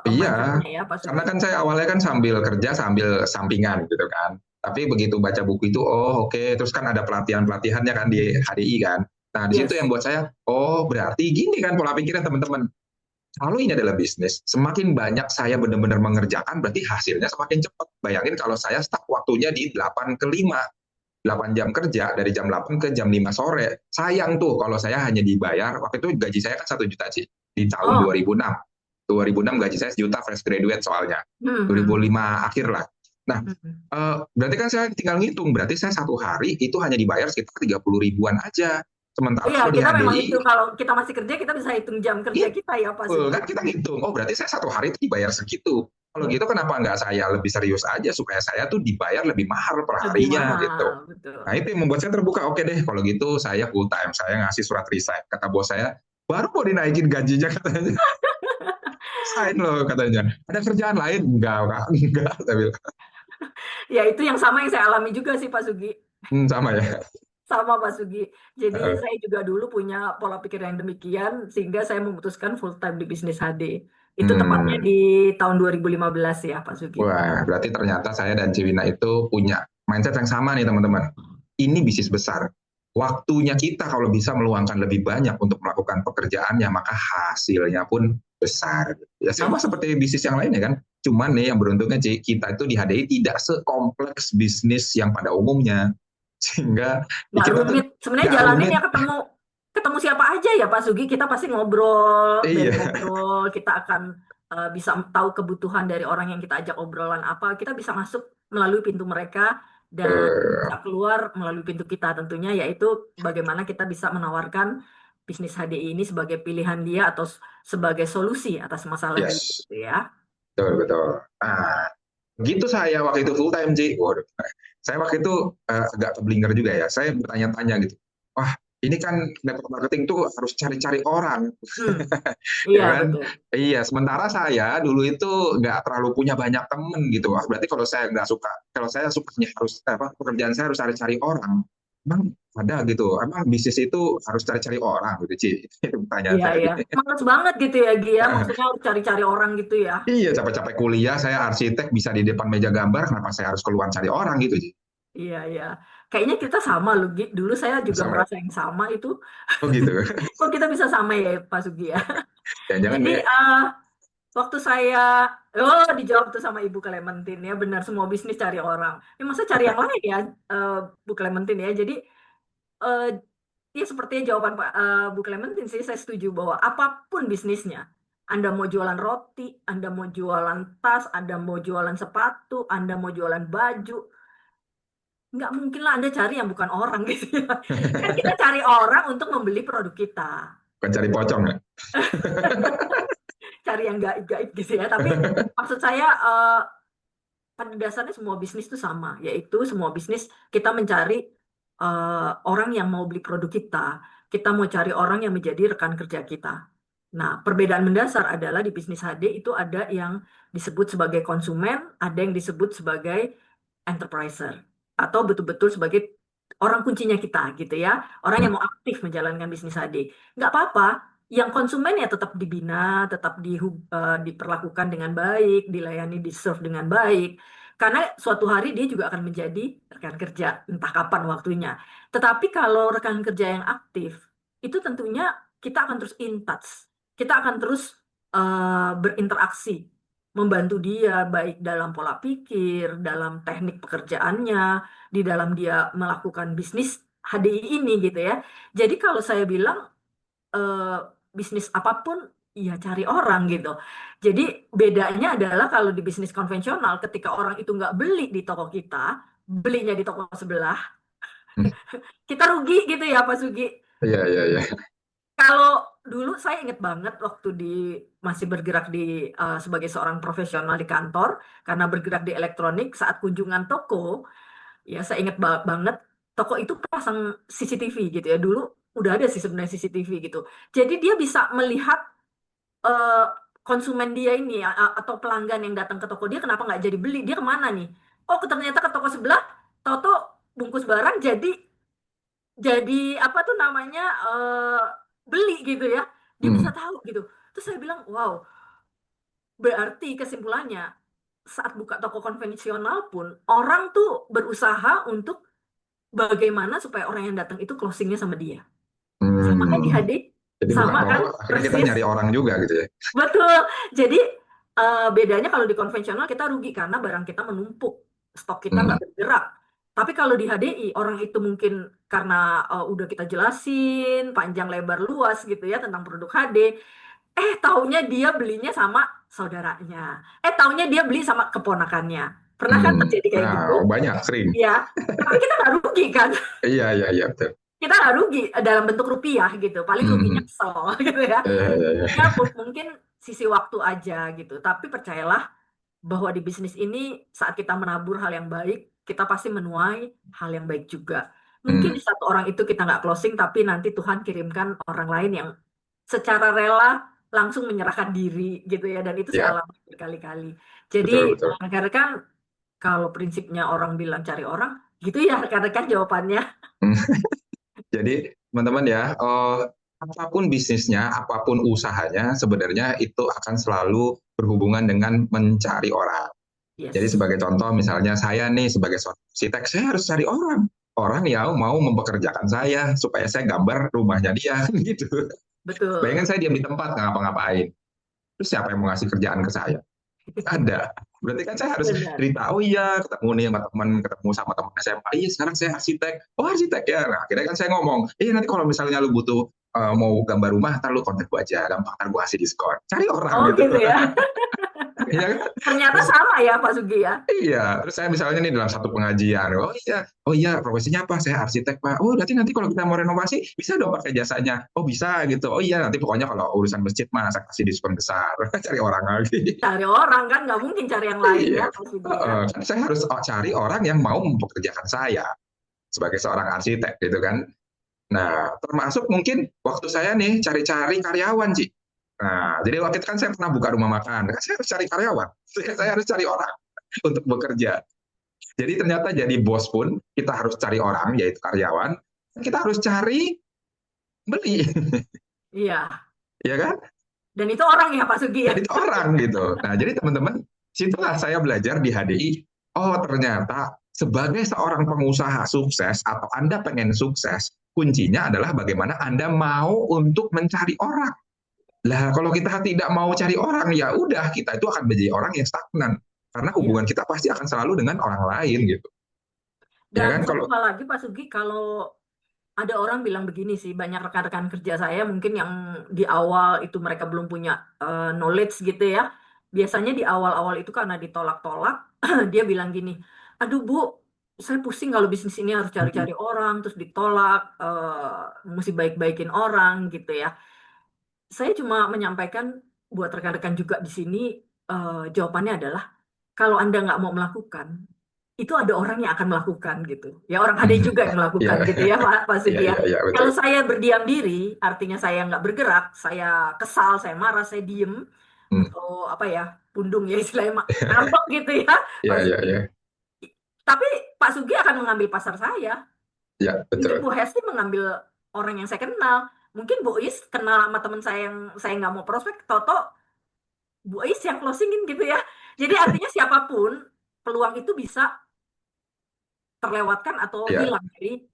Iya, mindsetnya ya Pak karena Sugi. kan saya awalnya kan sambil kerja, sambil sampingan gitu kan. Tapi begitu baca buku itu, oh oke, terus kan ada pelatihan-pelatihannya kan di HDI kan. Nah, di situ yang Yes. buat saya, oh berarti gini kan pola pikirnya teman-teman. Kalau ini adalah bisnis, semakin banyak saya benar-benar mengerjakan, berarti hasilnya semakin cepat. Bayangin kalau saya stuck waktunya di 8 ke 5, 8 jam kerja, dari jam 8 ke jam 5 sore. Sayang tuh kalau saya hanya dibayar, waktu itu gaji saya kan 1 juta sih, di tahun Oh. 2006. 2006 gaji saya 1 juta fresh graduate soalnya. Hmm, hmm, 2005 akhir lah. Nah, hmm. berarti kan saya tinggal ngitung, berarti saya satu hari itu hanya dibayar sekitar 30 ribuan aja. Sementara Iya, kalau di kita memang HDI, itu kalau kita masih kerja kita bisa hitung jam kerja kita ya Pak betul, Sugi. kan kita ngitung, oh berarti saya satu hari itu dibayar segitu. Kalau gitu kenapa nggak saya lebih serius aja supaya saya tuh dibayar lebih mahal per Lebih harinya gitu. mahal, betul. Nah itu yang membuat saya terbuka, oke deh kalau gitu saya full time, saya ngasih surat resign. Kata bos saya, baru mau dinaikin gajinya katanya. Sign loh katanya. Ada kerjaan lain? Enggak, enggak. Saya bilang. Ya itu yang sama yang saya alami juga sih Pak Sugi. Sama ya. Sama Pak Sugi. Jadi Uh, saya juga dulu punya pola pikir yang demikian sehingga saya memutuskan full time di bisnis HD. Itu tepatnya hmm. di tahun 2015 ya Pak Sugi. Wah, berarti ternyata saya dan Ciwina itu punya mindset yang sama nih teman-teman. Ini bisnis besar. Waktunya kita kalau bisa meluangkan lebih banyak untuk melakukan pekerjaannya, maka hasilnya pun besar. Ya sama Yes. seperti bisnis yang lainnya kan. Cuman nih yang beruntungnya Ci, kita itu di HDI tidak sekompleks bisnis yang pada umumnya. Sehingga Nggak kita tuh rumit. Sebenarnya nggak jalanin rumit. ya ketemu ketemu siapa aja ya Pak Sugi. Kita pasti ngobrol, dari Iya. ngobrol kita akan bisa tahu kebutuhan dari orang yang kita ajak obrolan apa. Kita bisa masuk melalui pintu mereka dan bisa keluar melalui pintu kita tentunya yaitu bagaimana kita bisa menawarkan bisnis HDI ini sebagai pilihan dia atau sebagai solusi atas masalah dia Yes. gitu ya. Betul, betul. Nah, begitu saya waktu itu full time, Ci. Waduh, saya waktu itu agak keblinger juga ya. Saya bertanya-tanya gitu. Wah, ini kan network marketing tuh harus cari-cari orang, Hmm, ya iya kan? betul. Iya, sementara saya dulu itu nggak terlalu punya banyak temen gitu. Wah, berarti kalau saya nggak suka, kalau saya sukanya harus apa? Pekerjaan saya harus cari-cari orang. Emang ada gitu. Emang bisnis itu harus cari-cari orang gitu, Ci. Itu pertanyaan Iya saya. iya. Males banget gitu ya Gia. Maksudnya harus cari-cari orang gitu ya. Iya, capek-capek kuliah, saya arsitek bisa di depan meja gambar, kenapa saya harus keluar cari orang gitu, Ci? Iya, iya. Kayaknya kita sama loh, Gi. Dulu saya juga Sama ya? merasa yang sama itu. Oh gitu. Kok kita bisa sama ya, Pak Sugi ya? Jangan-jangan Jadi, ya. waktu saya, oh dijawab tuh sama Ibu Clementine ya, benar semua bisnis cari orang. Ya, masa cari yang lain ya, eh, Bu Clementine ya. Jadi, eh, ya sepertinya jawaban Bu Clementine sih, saya setuju bahwa apapun bisnisnya, Anda mau jualan roti, Anda mau jualan tas, Anda mau jualan sepatu, Anda mau jualan baju, nggak mungkin lah Anda cari yang bukan orang gitu ya. Kan kita cari orang untuk membeli produk kita. Bukan cari pocong ya. cari yang gaib-gaib gitu ya. Tapi maksud saya pada dasarnya semua bisnis itu sama, yaitu semua bisnis kita mencari orang yang mau beli produk kita. Kita mau cari orang yang menjadi rekan kerja kita. Nah, perbedaan mendasar adalah di bisnis HD itu ada yang disebut sebagai konsumen, ada yang disebut sebagai enterpriser, atau betul-betul sebagai orang kuncinya kita gitu ya, orang yang mau aktif menjalankan bisnis HD. Nggak apa-apa, yang konsumen ya tetap dibina, tetap diperlakukan dengan baik, dilayani, di-serve dengan baik. Karena suatu hari dia juga akan menjadi rekan kerja, entah kapan waktunya. Tetapi kalau rekan kerja yang aktif, itu tentunya kita akan terus in touch. Kita akan terus berinteraksi, membantu dia baik dalam pola pikir, dalam teknik pekerjaannya, di dalam dia melakukan bisnis HDI ini gitu ya. Jadi kalau saya bilang eh, bisnis apapun ya cari orang gitu. Jadi bedanya adalah kalau di bisnis konvensional ketika orang itu nggak beli di toko kita, belinya di toko sebelah, Hmm. kita rugi gitu ya Pak Sugi. Iya, iya, iya. Kalau dulu saya ingat banget waktu masih bergerak sebagai seorang profesional di kantor karena bergerak di elektronik saat kunjungan toko, ya saya ingat banget toko itu pasang CCTV gitu ya. Dulu udah ada sih sebenarnya CCTV gitu. Jadi dia bisa melihat eh, konsumen dia ini atau pelanggan yang datang ke toko dia kenapa nggak jadi beli, dia kemana nih? Oh, ternyata ke toko sebelah, Toto bungkus barang jadi apa tuh namanya beli gitu ya. Dia bisa Hmm. tahu gitu. Terus saya bilang, wow, berarti kesimpulannya saat buka toko konvensional pun orang tuh berusaha untuk bagaimana supaya orang yang datang itu closingnya sama dia. Sama kan di Hmm. HD, Jadi bukan, sama kan akhirnya kita persis. nyari orang juga gitu ya. Betul. Jadi bedanya kalau di konvensional kita rugi karena barang kita menumpuk, stok kita Hmm. nggak bergerak. Tapi kalau di HDI orang itu mungkin karena udah kita jelasin panjang lebar luas gitu ya tentang produk HD, taunya dia belinya sama saudaranya. Taunya dia beli sama keponakannya. Pernah kan Hmm. terjadi kayak gitu? Nah, banyak sering. Ya. Tapi kita nggak rugi kan? Iya, iya, iya, betul. Kita nggak rugi dalam bentuk rupiah gitu. Paling ruginya Hmm. kesel gitu ya. Iya, iya, iya. Ya mungkin sisi waktu aja gitu. Tapi percayalah bahwa di bisnis ini saat kita menabur hal yang baik, kita pasti menuai hal yang baik juga. Mungkin Hmm. di satu orang itu kita nggak closing, tapi nanti Tuhan kirimkan orang lain yang secara rela langsung menyerahkan diri gitu ya. Dan itu saya Ya, alami berkali-kali. Jadi betul, betul. rekan-rekan kalau prinsipnya orang bilang cari orang, gitu ya rekan-rekan jawabannya. Hmm. Jadi teman-teman ya, apapun bisnisnya, apapun usahanya, sebenarnya itu akan selalu berhubungan dengan mencari orang. Jadi Yes, sebagai contoh, misalnya saya nih sebagai seorang arsitek, saya harus cari orang. Orang yang mau mempekerjakan saya supaya saya gambar rumahnya dia, gitu. betul. Bayangin saya diam di tempat nggak ngapa-ngapain. Terus siapa yang mau ngasih kerjaan ke saya? Ada. Berarti kan saya harus Benar. cerita, oh iya ketemu nih sama teman, ketemu sama teman SMA, iya sekarang saya arsitek. Oh arsitek ya. Nah, akhirnya kan saya ngomong, nanti kalau misalnya lu butuh mau gambar rumah, ntar lu kontak gua aja, gampang ntar gua kasih diskon. Cari orang Oh gitu. gitu ya. Iya kan? Ternyata Terus sama ya Pak Sugi ya. iya, terus saya misalnya nih dalam satu pengajian, oh iya, profesinya apa? Saya arsitek Pak. Oh berarti nanti kalau kita mau renovasi bisa dong pakai jasanya. Oh bisa gitu. Oh iya, nanti pokoknya kalau urusan masjid mah saya kasih diskon besar. Cari orang lagi. Cari orang kan nggak mungkin cari yang lain Iya, ya Pak Sugi ya. kan saya harus cari orang yang mau mempekerjakan saya sebagai seorang arsitek gitu kan. Nah, termasuk mungkin waktu saya nih cari-cari karyawan sih. Nah, jadi waktu itu kan saya pernah buka rumah makan. Kan saya harus cari karyawan. Saya harus cari orang untuk bekerja. Jadi ternyata jadi bos pun kita harus cari orang, yaitu karyawan. Kita harus cari beli, Iya. ya kan? Dan itu orang ya Pak Sugi ya. Dan itu orang gitu. Nah, jadi teman-teman, situlah saya belajar di HDI. Oh, ternyata sebagai seorang pengusaha sukses atau Anda pengen sukses, kuncinya adalah bagaimana Anda mau untuk mencari orang. Lah, kalau kita tidak mau cari orang, ya udah kita itu akan menjadi orang yang stagnan. Karena Iya. hubungan kita pasti akan selalu dengan orang lain gitu. Ya Dan kan satu kalau hal lagi Pak Sugi, kalau ada orang bilang begini sih, banyak rekan-rekan kerja saya mungkin yang di awal itu mereka belum punya knowledge gitu ya. Biasanya di awal-awal itu karena ditolak-tolak, dia bilang gini, aduh Bu, saya pusing kalau bisnis ini harus cari-cari orang, terus ditolak, mesti baik-baikin orang gitu ya. Saya cuma menyampaikan buat rekan-rekan juga di sini, jawabannya adalah kalau Anda nggak mau melakukan, itu ada orang yang akan melakukan gitu. Ya orang ada juga yang Iya, melakukan gitu ya Pak iya, Sugi ya. iya, iya, betul. Kalau saya berdiam diri, artinya saya nggak bergerak, saya kesal, saya marah, saya diem, Hmm. atau apa ya, pundung ya istilahnya, ngambek gitu ya Iya, Pak iya, Sugi. iya, Tapi Pak Sugi akan mengambil pasar saya. iya, Mungkin betul. Bu Hesti mengambil orang yang saya kenal. Mungkin Bu Is kenal sama teman saya yang saya nggak mau prospek, Toto Bu Is yang closingin gitu ya. Jadi artinya siapapun peluang itu bisa terlewatkan atau Iya, hilang dari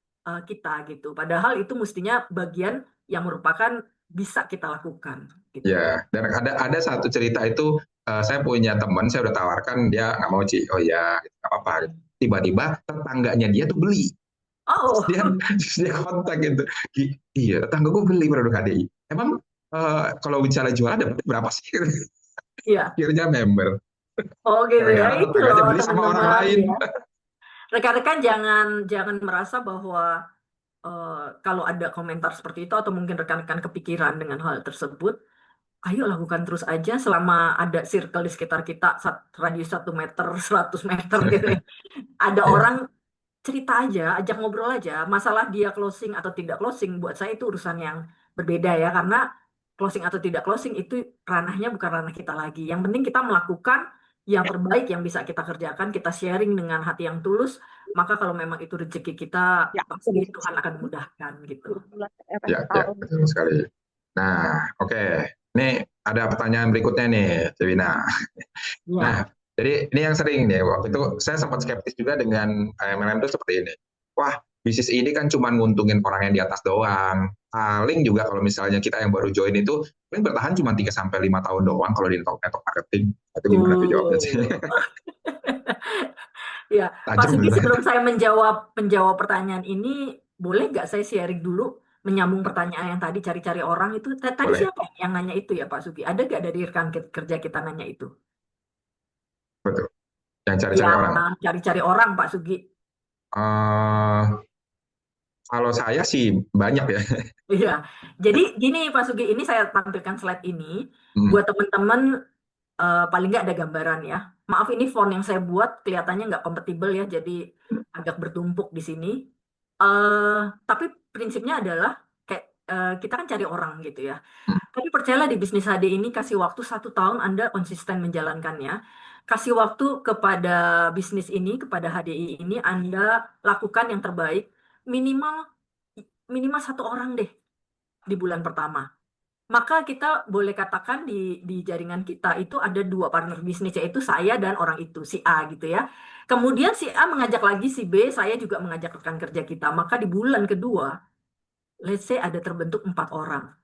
kita gitu. Padahal itu mestinya bagian yang merupakan bisa kita lakukan gitu. iya. Dan ada satu cerita itu, saya punya teman, saya udah tawarkan, dia nggak mau, Ci. Oh ya, nggak apa-apa. Tiba-tiba tetangganya dia tuh beli. Terus dia, Oh, terus dia kontak gitu. Iya, tetangga gue beli produk HDI. Emang kalau bicara jualan dapat berapa sih? iya. Akhirnya member. Oh gitu ya. Gara-gara Itu loh tetangganya beli sama orang teman-teman lain. ya. Rekan-rekan jangan jangan merasa bahwa kalau ada komentar seperti itu atau mungkin rekan-rekan kepikiran dengan hal tersebut, ayo lakukan terus aja selama ada circle di sekitar kita, radius 1 meter, 100 meter gitu ya. Ada Ya, orang cerita aja, ajak ngobrol aja. Masalah dia closing atau tidak closing, buat saya itu urusan yang berbeda ya, karena closing atau tidak closing itu ranahnya bukan ranah kita lagi. Yang penting kita melakukan yang terbaik yang bisa kita kerjakan, kita sharing dengan hati yang tulus, maka kalau memang itu rezeki kita, pasti Tuhan akan mudahkan gitu. ya, ya, betul sekali. Nah, oke. Ini ada pertanyaan berikutnya nih, Cewina. Nah, Ya, jadi ini yang sering nih, waktu itu saya sempat skeptis juga dengan MLM itu seperti ini. Wah, bisnis ini kan cuma nguntungin orang yang di atas doang. Paling juga kalau misalnya kita yang baru join itu, paling bertahan cuma 3 sampai 5 tahun doang kalau di network marketing. Itu gimana tuh jawabnya sih? ya. Pak Tajam Sugi, gitu. sebelum saya menjawab pertanyaan ini, boleh nggak saya sharing dulu menyambung pertanyaan yang tadi cari-cari orang itu? Tadi Boleh, siapa yang nanya itu ya Pak Sugi? Ada nggak dari rekan kerja kita nanya itu? betul. Yang Ya, cari-cari orang. cari-cari orang Pak Sugi. eh Kalau saya sih banyak ya. Iya. Jadi gini Pak Sugi, ini saya tampilkan slide ini Hmm, buat teman-teman, paling nggak ada gambaran ya. Maaf ini font yang saya buat kelihatannya nggak kompatibel ya, jadi agak bertumpuk di sini. eh tapi prinsipnya adalah kayak, kita kan cari orang gitu ya. hmm, Tapi percayalah di bisnis HD ini kasih waktu 1 tahun Anda konsisten menjalankannya. Kasih waktu kepada bisnis ini, kepada HDI ini, Anda lakukan yang terbaik. Minimal minimal 1 orang deh di bulan pertama. Maka kita boleh katakan di jaringan kita itu ada 2 partner bisnis, yaitu saya dan orang itu, si A gitu ya. Kemudian si A mengajak lagi si B, saya juga mengajak rekan kerja kita. Maka di bulan kedua, let's say ada terbentuk 4 orang.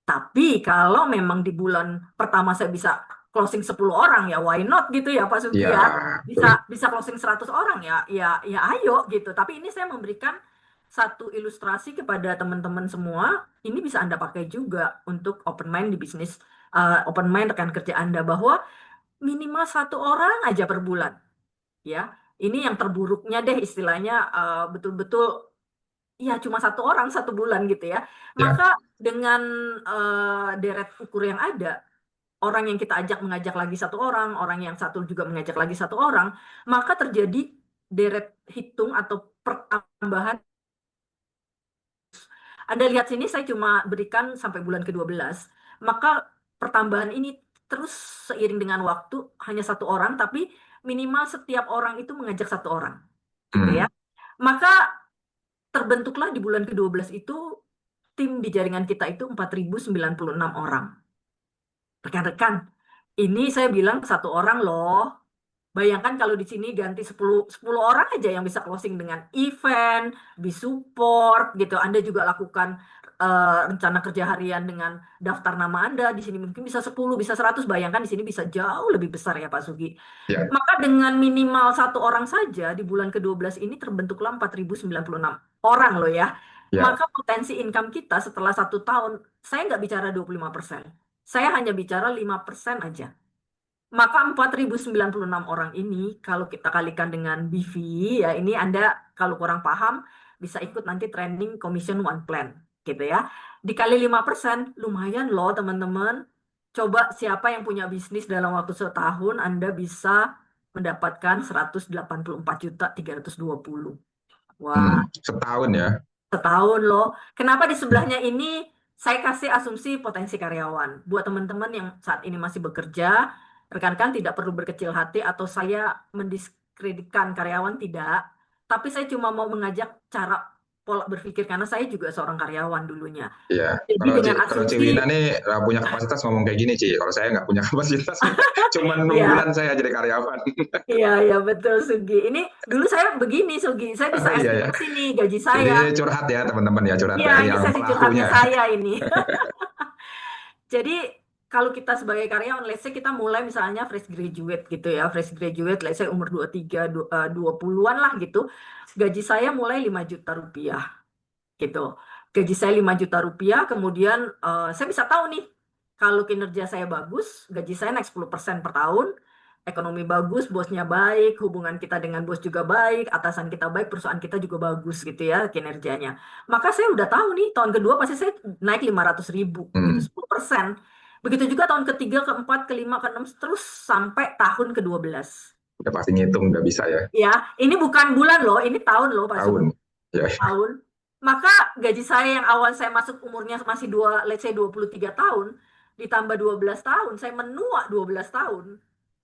Tapi kalau memang di bulan pertama saya bisa closing 10 orang ya why not gitu ya Pak Sugi iya, ya. Bisa betul. bisa closing 100 orang ya ya ayo gitu. Tapi ini saya memberikan satu ilustrasi kepada teman-teman semua, ini bisa Anda pakai juga untuk open mind di bisnis, open mind rekan kerja Anda, bahwa minimal 1 orang aja per bulan ya. Ini yang terburuknya deh istilahnya, betul-betul ya cuma 1 orang 1 bulan gitu ya. Maka Ya, dengan deret ukur yang ada, orang yang kita ajak mengajak lagi 1 orang, orang yang satu juga mengajak lagi 1 orang, maka terjadi deret hitung atau pertambahan. Anda lihat sini saya cuma berikan sampai bulan ke-12, maka pertambahan ini terus seiring dengan waktu hanya 1 orang, tapi minimal setiap orang itu mengajak 1 orang, gitu ya. hmm, Maka terbentuklah di bulan ke-12 itu tim di jaringan kita itu 4.096 orang. Rekan-rekan, ini saya bilang 1 orang loh. Bayangkan kalau di sini ganti 10 orang aja yang bisa closing dengan event, support gitu. Anda juga lakukan rencana kerja harian dengan daftar nama Anda. Di sini mungkin bisa 10, bisa 100. Bayangkan di sini bisa jauh lebih besar ya Pak Sugi. ya, Maka dengan minimal 1 orang saja di bulan ke-12 ini terbentuklah 4.096 orang loh ya. ya, Maka potensi income kita setelah 1 tahun, saya nggak bicara 25%. Saya hanya bicara 5% aja. Maka 4.096 orang ini, kalau kita kalikan dengan BV, ya ini Anda kalau kurang paham, bisa ikut nanti training Commission One Plan, gitu ya. Dikali 5%, lumayan loh teman-teman. Coba siapa yang punya bisnis dalam waktu setahun, Anda bisa mendapatkan 184.320. Wah, Setahun ya. setahun loh. Kenapa di sebelahnya ini saya kasih asumsi potensi karyawan. Buat teman-teman yang saat ini masih bekerja, rekan-rekan tidak perlu berkecil hati atau saya mendiskreditkan karyawan, tidak. Tapi saya cuma mau mengajak cara pola berpikir karena saya juga seorang karyawan dulunya. Iya, Jadi dengan kalau asumsi, Ciwina nih punya kapasitas ngomong kayak gini, Ci. Kalau saya nggak punya kapasitas, cuman 6 bulan ya, saya jadi karyawan. iya, iya betul Sugi. Ini dulu saya begini Sugi, saya bisa Iya ya. estimasi nih gaji Jadi saya. curhat ya teman-teman ya, curhat Iya, dari ini yang sesi curhatnya pelakunya. saya ini. Jadi kalau kita sebagai karyawan, let's say kita mulai misalnya fresh graduate gitu ya, fresh graduate, let's say umur 23, 20-an lah gitu. Gaji saya mulai 5 juta rupiah gitu. Gaji saya 5 juta rupiah, kemudian saya bisa tahu nih, kalau kinerja saya bagus, gaji saya naik 10% per tahun, ekonomi bagus, bosnya baik, hubungan kita dengan bos juga baik, atasan kita baik, perusahaan kita juga bagus gitu ya kinerjanya. Maka saya udah tahu nih, tahun kedua pasti saya naik 500.000 gitu, Hmm, 10%. Begitu juga tahun ketiga, keempat, kelima, keenam, terus sampai tahun ke-12. udah pasti ngitung, udah bisa ya. Ya, ini bukan bulan loh, ini tahun loh Pak Sugi. Tahun. Ya, Tahun. Maka gaji saya yang awal saya masuk umurnya masih let's say 23 tahun, ditambah 12 tahun, saya menua 12 tahun,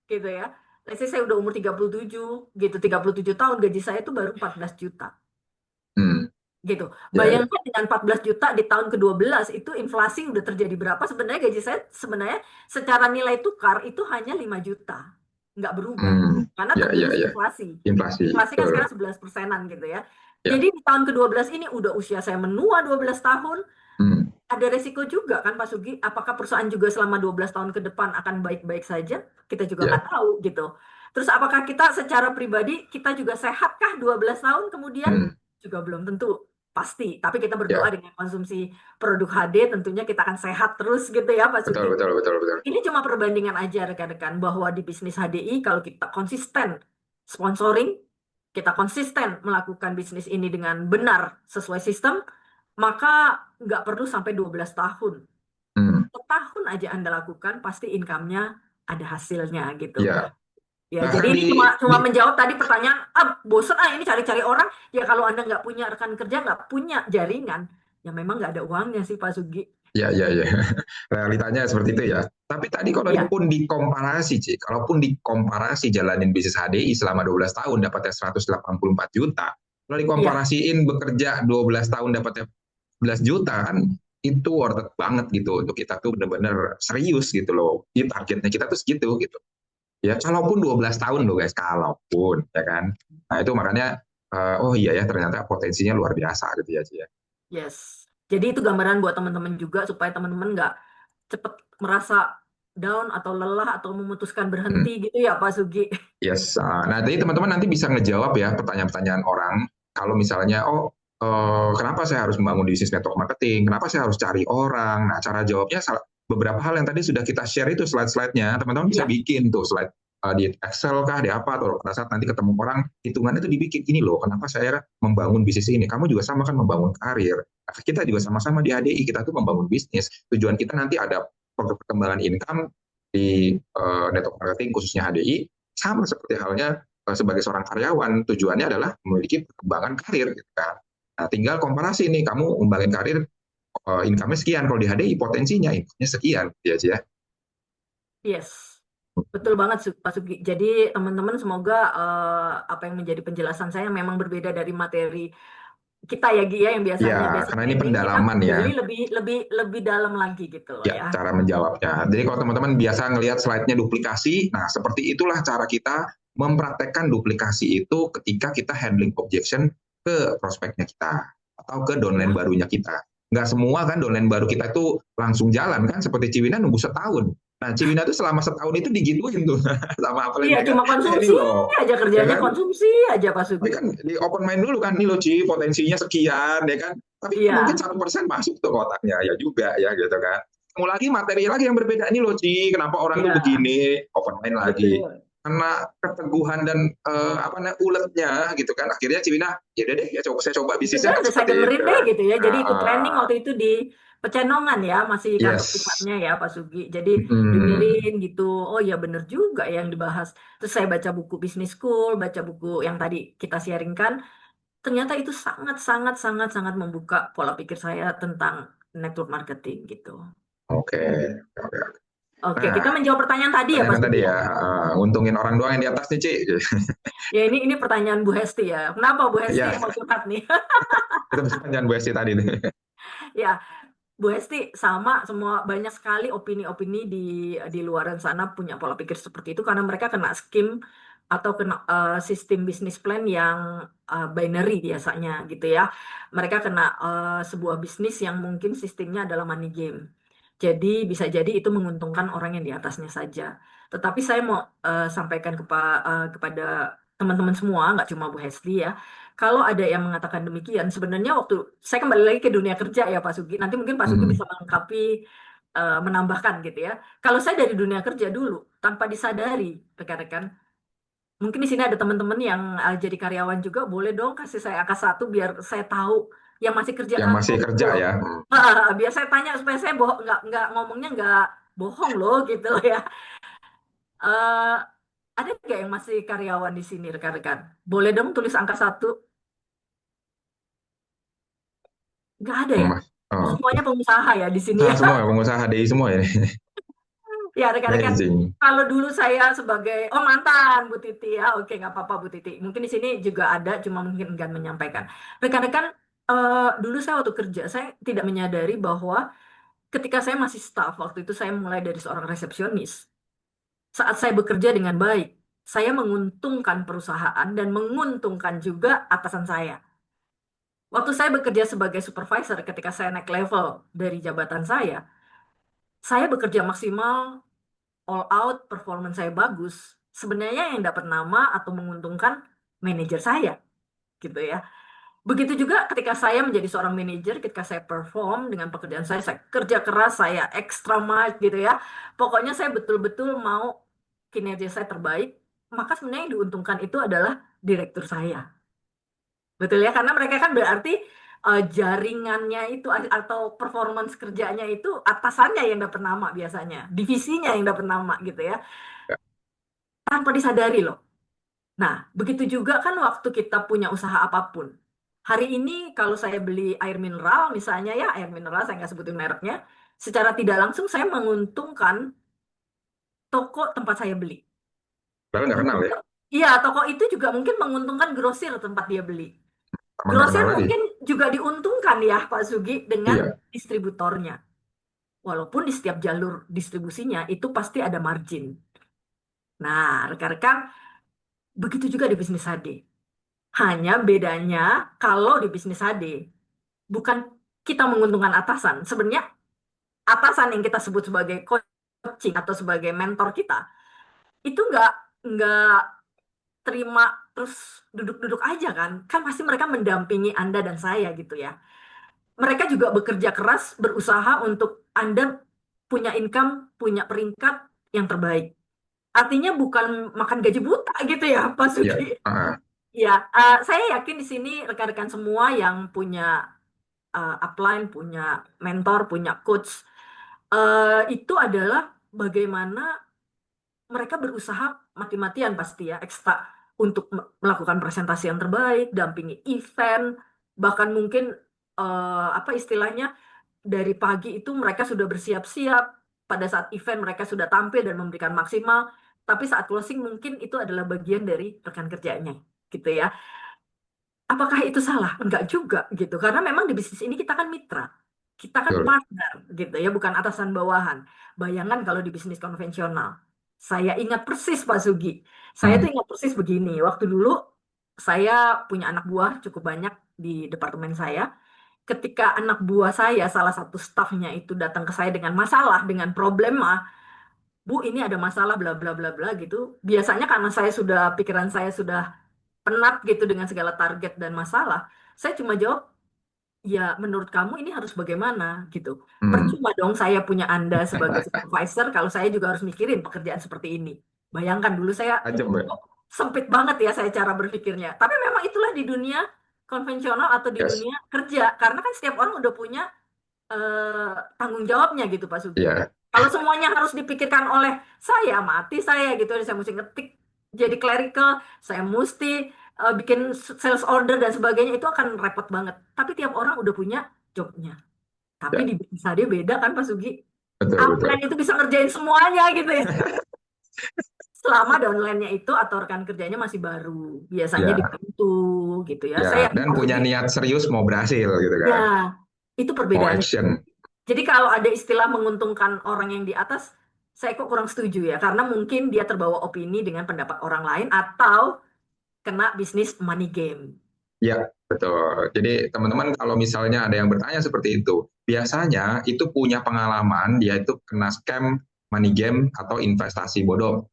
gitu ya. Let's say saya udah umur 37 gitu, 37 tahun, gaji saya itu baru 14 juta, hmm, gitu. ya, ya. Bayangkan dengan 14 juta di tahun ke-12, itu inflasi udah terjadi berapa, sebenarnya gaji saya sebenarnya secara nilai tukar itu hanya 5 juta, nggak berubah. Hmm, Karena ya, ya, tergerus ya. inflasi. Inflasi, Inflasi kan betul. sekarang 11%-an gitu ya. Ya, Jadi di tahun ke-12 ini udah usia saya menua 12 tahun, hmm, ada resiko juga kan Pak Sugi, apakah perusahaan juga selama 12 tahun ke depan akan baik-baik saja? Kita juga ya, nggak tahu gitu. Terus apakah kita secara pribadi, kita juga sehatkah 12 tahun kemudian? hmm, Juga belum tentu, pasti. Tapi kita berdoa ya. dengan konsumsi produk HD, tentunya kita akan sehat terus gitu ya Pak Betul, Sugi. betul, betul, betul. Ini cuma perbandingan aja rekan-rekan, bahwa di bisnis HDI kalau kita konsisten sponsoring, kita konsisten melakukan bisnis ini dengan benar sesuai sistem, maka nggak perlu sampai 12 tahun. Hmm, Setahun aja Anda lakukan, pasti income-nya ada hasilnya gitu. ya. Ya, Bahkan jadi ini cuma di cuma menjawab tadi pertanyaan, bosen ini cari-cari orang. Ya kalau Anda nggak punya rekan kerja, nggak punya jaringan, ya memang nggak ada uangnya sih Pak Sugi. Ya, ya, ya. Realitanya seperti itu ya. Tapi tadi Iya, kalaupun dikomparasi, Ci, kalaupun dikomparasi jalanin bisnis HDI selama 12 tahun dapatnya 184 juta, kalau iya, dikomparasiin bekerja 12 tahun dapatnya 11 juta kan, itu worth it banget gitu untuk kita tuh benar-benar serius gitu loh. Ini targetnya kita tuh segitu gitu. Ya, kalaupun 12 tahun loh guys, kalaupun ya kan. Nah, itu makanya oh iya ya ternyata potensinya luar biasa gitu ya, Ci ya. yes. Jadi itu gambaran buat teman-teman juga supaya teman-teman nggak cepet merasa down atau lelah atau memutuskan Hmm. berhenti gitu ya Pak Sugi. Yes. Nah, jadi teman-teman nanti bisa ngejawab ya pertanyaan-pertanyaan orang. Kalau misalnya, oh, kenapa saya harus membangun bisnis network marketing? Kenapa saya harus cari orang? Nah, cara jawabnya beberapa hal yang tadi sudah kita share itu slide-slide-nya. Teman-teman bisa Ya, bikin tuh slide di Excel kah, di apa, atau pada saat nanti ketemu orang, hitungannya itu dibikin. Ini loh, kenapa saya membangun bisnis ini? Kamu juga sama kan membangun karir. Nah, kita juga sama-sama di HDI, kita tuh membangun bisnis. Tujuan kita nanti ada perkembangan income di network marketing khususnya HDI, sama seperti halnya sebagai seorang karyawan, tujuannya adalah memiliki perkembangan karir gitu kan. Nah, tinggal komparasi nih, kamu ngembangin karir income-nya sekian, kalau di HDI potensinya income-nya sekian, ya sih ya. yes. Betul banget Pak Sugi. Jadi teman-teman semoga apa yang menjadi penjelasan saya memang berbeda dari materi kita ya Gi ya, yang Ya, biasanya basic karena ini training, kita pendalaman ya, gali lebih lebih lebih dalam lagi gitu loh ya ya. cara menjawabnya. Jadi kalau teman-teman biasa ngelihat slide-nya duplikasi, nah seperti itulah cara kita mempraktekkan duplikasi itu ketika kita handling objection ke prospeknya kita atau ke downline Ya. barunya kita. Nggak semua kan downline baru kita itu langsung jalan kan, seperti Ciwina nunggu setahun. Nah, Ciwina tuh selama setahun itu digituin tuh sama Iya, applicant kan. cuma Ini konsumsi loh, aja, ya kerjanya kan? konsumsi aja Pak Tapi Sugi. kan di open mind dulu kan, nih loh Ci, potensinya sekian, ya kan? Tapi mungkin Iya, 1% masuk tuh kotaknya, ya juga ya gitu kan. Mau lagi materi lagi yang berbeda, ini loh Ci, kenapa orang tuh iya, begini, open mind lagi. betul. Karena keteguhan dan apa namanya uletnya gitu kan, akhirnya Ciwina, ya udah deh, ya coba saya coba bisnisnya Sudah kan saya seperti dengerin itu. deh gitu ya. Jadi ikut training Nah, waktu itu di pecenongan ya, masih kantor Yes. pusatnya ya Pak Sugi. Jadi Hmm. dengerin gitu, oh ya bener juga yang dibahas. Terus saya baca buku Business School, baca buku yang tadi kita sharingkan, ternyata itu sangat sangat sangat sangat membuka pola pikir saya tentang network marketing gitu. Oke. Oke. Oke, Nah, kita menjawab pertanyaan tadi ya Pak pertanyaan Sugi tadi ya. ya, untungin orang doang yang di atas nih, Ci. Ya ini pertanyaan Bu Hesti ya. Kenapa Bu Hesti Ya, mau curhat nih? itu pertanyaan Bu Esti tadi nih. Ya, Bu Hesti sama semua banyak sekali opini-opini di luaran sana punya pola pikir seperti itu karena mereka kena skim atau kena sistem bisnis plan yang binary biasanya gitu ya. Mereka kena sebuah bisnis yang mungkin sistemnya adalah money game. Jadi bisa jadi itu menguntungkan orang yang di atasnya saja. Tetapi saya mau sampaikan kepada teman-teman semua, nggak cuma Bu Hesti ya. Kalau ada yang mengatakan demikian, sebenarnya waktu saya kembali lagi ke dunia kerja ya Pak Sugi. Nanti mungkin Pak Sugi Hmm. bisa melengkapi, menambahkan gitu ya. Kalau saya dari dunia kerja dulu, tanpa disadari, rekan-rekan, mungkin di sini ada teman-teman yang jadi karyawan juga, boleh dong kasih saya angka satu biar saya tahu yang masih kerja Yang masih kantor gitu kerja loh. ya. Biar saya tanya supaya saya nggak ngomongnya nggak bohong loh gitu loh ya. Eh, ada nggak yang masih karyawan di sini rekan-rekan? Boleh dong tulis angka satu. Nggak ada ya? Mas. Oh, Oh. semuanya pengusaha ya di sini Pengusaha ya. semua ya, pengusaha DI semua ya. Ya, rekan-rekan, Amazing. kalau dulu saya sebagai, oh mantan Bu Titi ya, oke nggak apa-apa Bu Titi. Mungkin di sini juga ada, cuma mungkin enggan menyampaikan. Rekan-rekan, dulu saya waktu kerja, saya tidak menyadari bahwa ketika saya masih staff, waktu itu saya mulai dari seorang resepsionis. Saat saya bekerja dengan baik, saya menguntungkan perusahaan dan menguntungkan juga atasan saya. Waktu saya bekerja sebagai supervisor, ketika saya naik level dari jabatan saya bekerja maksimal, all out, performance saya bagus. Sebenarnya yang dapat nama atau menguntungkan manajer saya, gitu ya. Begitu juga ketika saya menjadi seorang manajer, ketika saya perform dengan pekerjaan saya kerja keras, saya extra mile gitu ya. Pokoknya saya betul-betul mau kinerja saya terbaik, maka sebenarnya yang diuntungkan itu adalah direktur saya. Betul ya, karena mereka kan berarti jaringannya itu atau performance kerjanya itu atasannya yang dapat nama biasanya, divisinya yang dapat nama gitu ya, tanpa disadari loh. Nah, begitu juga kan waktu kita punya usaha apapun. Hari ini kalau saya beli air mineral, misalnya ya air mineral, saya nggak sebutin mereknya, secara tidak langsung saya menguntungkan toko tempat saya beli. Padahal nggak kenal ya. Iya, toko itu juga mungkin menguntungkan grosir tempat dia beli. Sama nggak Grosir kenal lagi. mungkin juga diuntungkan ya Pak Sugi dengan Iya. distributornya. Walaupun di setiap jalur distribusinya itu pasti ada margin. Nah, rekan-rekan, begitu juga di bisnis HD. Hanya bedanya kalau di bisnis HD bukan kita menguntungkan atasan. Sebenarnya atasan yang kita sebut sebagai coaching atau sebagai mentor kita itu nggak terima terus duduk-duduk aja kan. Kan pasti mereka mendampingi Anda dan saya gitu ya. Mereka juga bekerja keras, berusaha untuk Anda punya income, punya peringkat yang terbaik. Artinya bukan makan gaji buta gitu ya, Pak Iya. Sugi. Ah, Ya, saya yakin di sini rekan-rekan semua yang punya upline, punya mentor, punya coach, itu adalah bagaimana mereka berusaha mati-matian pasti ya, ekstra untuk melakukan presentasi yang terbaik, dampingi event, bahkan mungkin apa istilahnya dari pagi itu mereka sudah bersiap-siap, pada saat event mereka sudah tampil dan memberikan maksimal, tapi saat closing mungkin itu adalah bagian dari rekan kerjanya, gitu ya. Apakah itu salah? Enggak juga gitu. Karena memang di bisnis ini kita kan mitra. Kita kan betul. partner gitu ya, bukan atasan bawahan. Bayangan kalau di bisnis konvensional. Saya ingat persis Pak Sugi. Saya tuh Hmm. ingat persis begini. Waktu dulu saya punya anak buah cukup banyak di departemen saya. Ketika anak buah saya, salah satu stafnya itu datang ke saya dengan masalah, dengan problema, Bu, ini ada masalah bla bla bla bla gitu. Biasanya karena pikiran saya sudah penat gitu dengan segala target dan masalah, saya cuma jawab, ya menurut kamu ini harus bagaimana gitu. Hmm. Percuma dong saya punya Anda sebagai supervisor kalau saya juga harus mikirin pekerjaan seperti ini. Bayangkan dulu saya Tajam, Mbak. kok sempit banget ya saya cara berpikirnya. Tapi memang itulah di dunia konvensional atau di Yes. dunia kerja. Karena kan setiap orang udah punya tanggung jawabnya gitu Pak Sugi. Iya, Kalau semuanya harus dipikirkan oleh saya, mati saya gitu, saya mesti ngetik jadi clerical, saya mesti bikin sales order dan sebagainya, itu akan repot banget. Tapi tiap orang udah punya jobnya. Tapi ya, di bisnis dia beda kan Pak Sugi. betul betul. Upline itu bisa ngerjain semuanya gitu ya. Selama downline-nya itu atau rekan kerjanya masih baru, biasanya Ya, dibantu gitu ya. Saya ya, yakin dan Pak punya Sugi. niat serius mau berhasil gitu Ya, kan, itu mau perbedaannya. action. Jadi kalau ada istilah menguntungkan orang yang di atas, saya kok kurang setuju ya, karena mungkin dia terbawa opini dengan pendapat orang lain atau kena bisnis money game. Ya, betul. Jadi teman-teman kalau misalnya ada yang bertanya seperti itu, biasanya itu punya pengalaman, dia itu kena scam, money game, atau investasi bodong.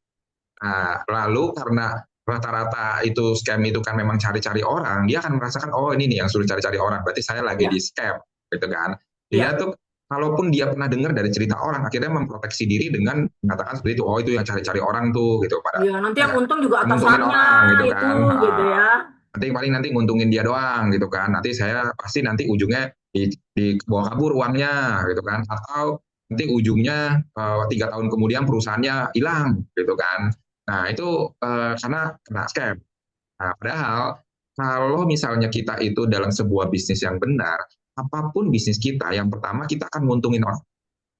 Nah, lalu karena rata-rata itu scam itu kan memang cari-cari orang, dia akan merasakan, oh ini nih yang suruh cari-cari orang, berarti saya lagi di Ya, scam, gitu kan. Dia ya, tuh, kalaupun dia pernah dengar dari cerita orang, akhirnya memproteksi diri dengan mengatakan seperti itu, oh itu yang cari-cari orang tuh, gitu. ya. Nanti yang Pada untung juga nguntungin atasannya orang, gitu itu, kan. gitu ya. Nanti paling nanti nguntungin dia doang gitu kan, nanti saya pasti nanti ujungnya di bawa kabur uangnya gitu kan, atau nanti ujungnya 3 tahun kemudian perusahaannya hilang gitu kan. Nah itu karena kena scam. Nah, padahal kalau misalnya kita itu dalam sebuah bisnis yang benar, apapun bisnis kita, yang pertama kita akan nguntungin orang.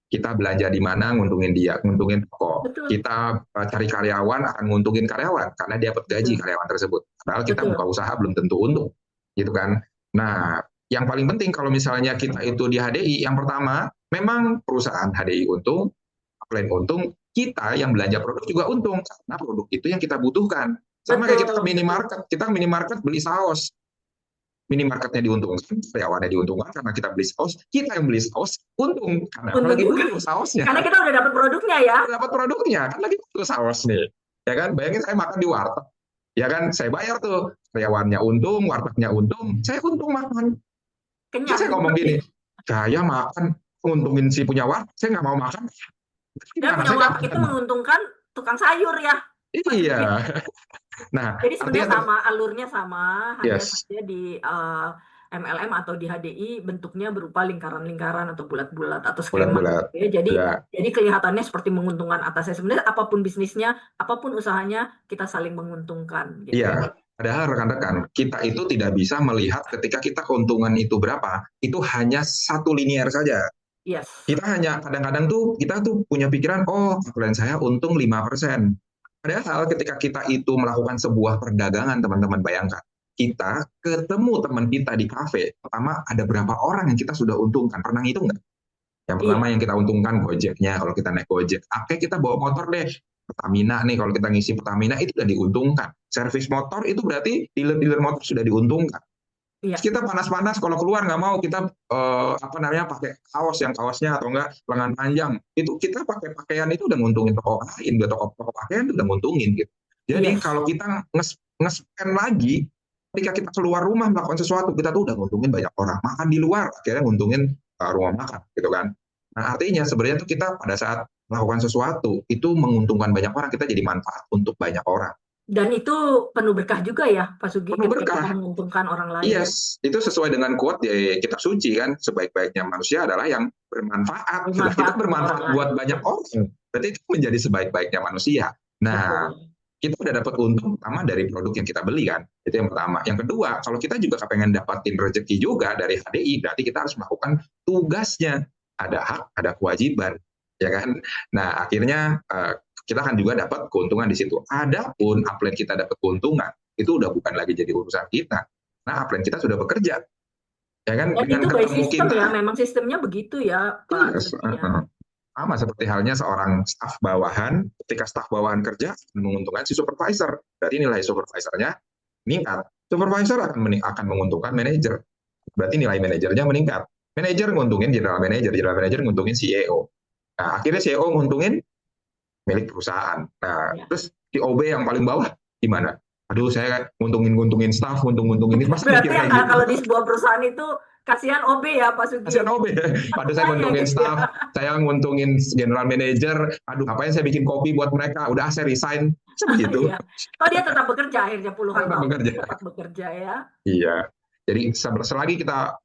Kita belanja di mana, nguntungin dia, nguntungin toko. Betul, Kita cari karyawan, akan nguntungin karyawan karena dia dapat gaji betul, karyawan tersebut. Padahal kita buka betul, usaha belum tentu untung, gitu kan. Nah, yang paling penting kalau misalnya kita itu di HDI, yang pertama, memang perusahaan HDI untung, klien untung, kita yang belanja produk juga untung karena produk itu yang kita butuhkan. Sama kayak kita ke betul, betul. minimarket, kita ke minimarket beli saus, minimarketnya diuntungkan, karyawannya diuntungkan karena kita beli saus, kita yang beli saus untung karena Untung lagi juga. butuh sausnya, Karena kita udah dapat produknya ya. dapat produknya kan lagi butuh saus nih, ya kan. Bayangin saya makan di warteg, ya kan, saya bayar tuh, karyawannya untung, wartegnya untung, saya untung makan. Terus Kenyang. saya ngomong gini, saya makan untungin si punya warteg, saya nggak mau makan, Dan gimana punya saya warteg itu makan. menguntungkan tukang sayur ya, Pak Iya, Sugi. nah Jadi artinya sebenarnya sama, alurnya sama, hanya yes, saja di MLM atau di HDI bentuknya berupa lingkaran-lingkaran atau bulat-bulat atau skema bulat-bulat gitu ya. Jadi ya. jadi kelihatannya seperti menguntungkan atasnya. Sebenarnya apapun bisnisnya, apapun usahanya, kita saling menguntungkan gitu ya. Iya, padahal rekan-rekan, kita itu tidak bisa melihat ketika kita keuntungan itu berapa, itu hanya satu linear saja. Yes. Kita hanya kadang-kadang tuh kita tuh punya pikiran, oh klien saya untung 5%. Padahal ketika kita itu melakukan sebuah perdagangan, teman-teman bayangkan, kita ketemu teman kita di kafe, pertama ada berapa orang yang kita sudah untungkan, pernah ngitung nggak? Yang pertama Iya. yang kita untungkan Gojeknya, kalau kita naik Gojek. Oke, kita bawa motor deh. Pertamina nih, kalau kita ngisi Pertamina itu sudah diuntungkan. Servis motor itu berarti dealer-dealer motor sudah diuntungkan. Terus Iya. kita panas-panas kalau keluar nggak mau kita apa namanya pakai kaos yang kaosnya atau enggak lengan panjang. Itu kita pakai pakaian itu udah nguntungin toko lain, udah toko pakaian itu udah nguntungin gitu. Jadi Yes. kalau kita nge-spend lagi ketika kita keluar rumah melakukan sesuatu, kita tuh udah nguntungin banyak orang. Makan di luar akhirnya nguntungin rumah makan gitu kan. Nah, artinya sebenarnya tuh kita pada saat melakukan sesuatu itu menguntungkan banyak orang, kita jadi manfaat untuk banyak orang. Dan itu penuh berkah juga ya, Pak Sugi, Penuh ketika kita berkah. menguntungkan orang lain. Yes, itu sesuai dengan quote di kitab suci kan, sebaik-baiknya manusia adalah yang bermanfaat. Nah, kita Bermanfaat untuk orang bermanfaat buat lain. banyak orang, berarti itu menjadi sebaik-baiknya manusia. Nah, Betul. kita udah dapat untung pertama dari produk yang kita beli kan, itu yang pertama. Yang kedua, kalau kita juga kepengen dapatin rezeki juga dari HDI, berarti kita harus melakukan tugasnya. Ada hak, ada kewajiban, ya kan. Nah, akhirnya kita akan juga dapat keuntungan di situ. Adapun upline kita dapat keuntungan, itu udah bukan lagi jadi urusan kita. Nah, upline kita sudah bekerja, ya kan, Dan dengan itu by ketemu system ya, kita. memang sistemnya begitu ya, Pak Yes, Sugi ya. sama seperti halnya seorang staf bawahan, ketika staf bawahan kerja menguntungkan si supervisor, berarti nilai supervisornya meningkat. Supervisor akan menguntungkan manajer, berarti nilai manajernya meningkat. Manajer nguntungin general manager nguntungin CEO. Nah, akhirnya CEO nguntungin milik perusahaan. Nah, Ya. terus di OB yang paling bawah gimana? Aduh, saya nguntungin staff, nguntungin ini. Masa Berarti mikir yang kayak gitu? kalau di sebuah perusahaan itu kasihan OB ya, Pak Sugi ya. Kasihan OB. Aduh, saya Makanya nguntungin gitu ya. staff, saya nguntungin general manager. Aduh, ngapain saya bikin kopi buat mereka? Udah, saya resign. Sebegitu. Iya. Oh dia tetap bekerja akhirnya puluhan Tetap tahun bekerja. tetap bekerja ya. Iya. Jadi selagi kita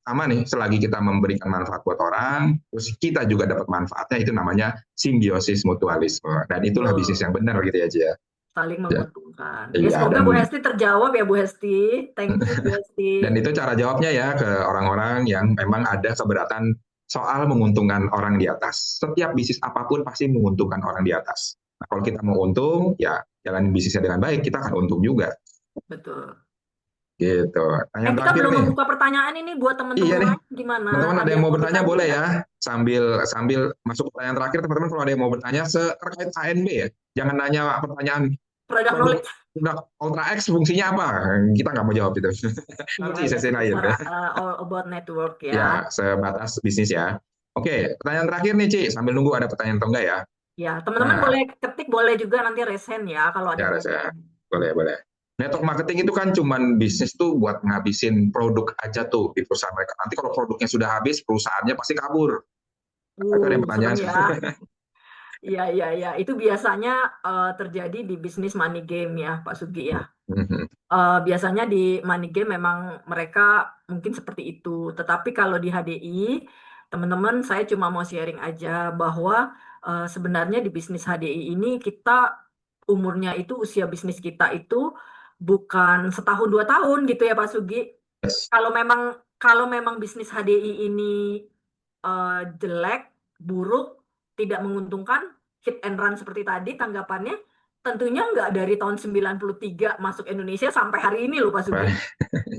sama nih, selagi kita memberikan manfaat buat orang, terus kita juga dapat manfaatnya, itu namanya simbiosis mutualisme. Dan itulah bisnis Betul. yang benar gitu ya, Ci, ya. Saling Ya, menguntungkan. Ya, iya, semoga Bu Hesti terjawab ya, Bu Hesti. Thank you, Bu Hesti. dan itu cara jawabnya ya ke orang-orang yang memang ada keberatan soal menguntungkan orang di atas. Setiap bisnis apapun pasti menguntungkan orang di atas. Nah, kalau kita mau untung, ya jalanin bisnisnya dengan baik, kita akan untung juga. Betul. Gitu. Pertanyaan Kita terakhir belum nih. membuka pertanyaan ini buat Iya teman-teman nih, lain gimana? teman-teman ada Ada yang yang mau mau bertanya boleh ditanyakan? ya. Sambil masuk ke pertanyaan terakhir, teman-teman kalau ada yang mau bertanya terkait ANB ya, jangan nanya pertanyaan Product produk knowledge. produk Ultra X fungsinya apa. Kita nggak mau jawab itu. Iya, Nanti ya sesi lain. seputar all about network ya. Ya, sebatas bisnis ya. Oke, pertanyaan terakhir nih, Ci. Sambil nunggu ada pertanyaan atau enggak ya. Ya, teman-teman Nah, boleh ketik, boleh juga nanti resen ya kalau ada ya saya pertanyaan. boleh, boleh. Network marketing itu kan cuman bisnis tuh buat ngabisin produk aja tuh di perusahaan mereka. Nanti kalau produknya sudah habis, perusahaannya pasti kabur. Itu ada yang Serem pertanyaan. ya. Iya, iya, iya. Itu biasanya terjadi di bisnis money game ya, Pak Sugi ya. Biasanya di money game memang mereka mungkin seperti itu. Tetapi kalau di HDI, teman-teman, saya cuma mau sharing aja bahwa sebenarnya di bisnis HDI ini kita umurnya itu, usia bisnis kita itu bukan setahun 2 tahun gitu ya Pak Sugi. Yes. Kalau memang kalau memang bisnis HDI ini jelek, buruk, tidak menguntungkan, hit and run seperti tadi tanggapannya, tentunya nggak dari tahun 93 masuk Indonesia sampai hari ini loh Pak Sugi.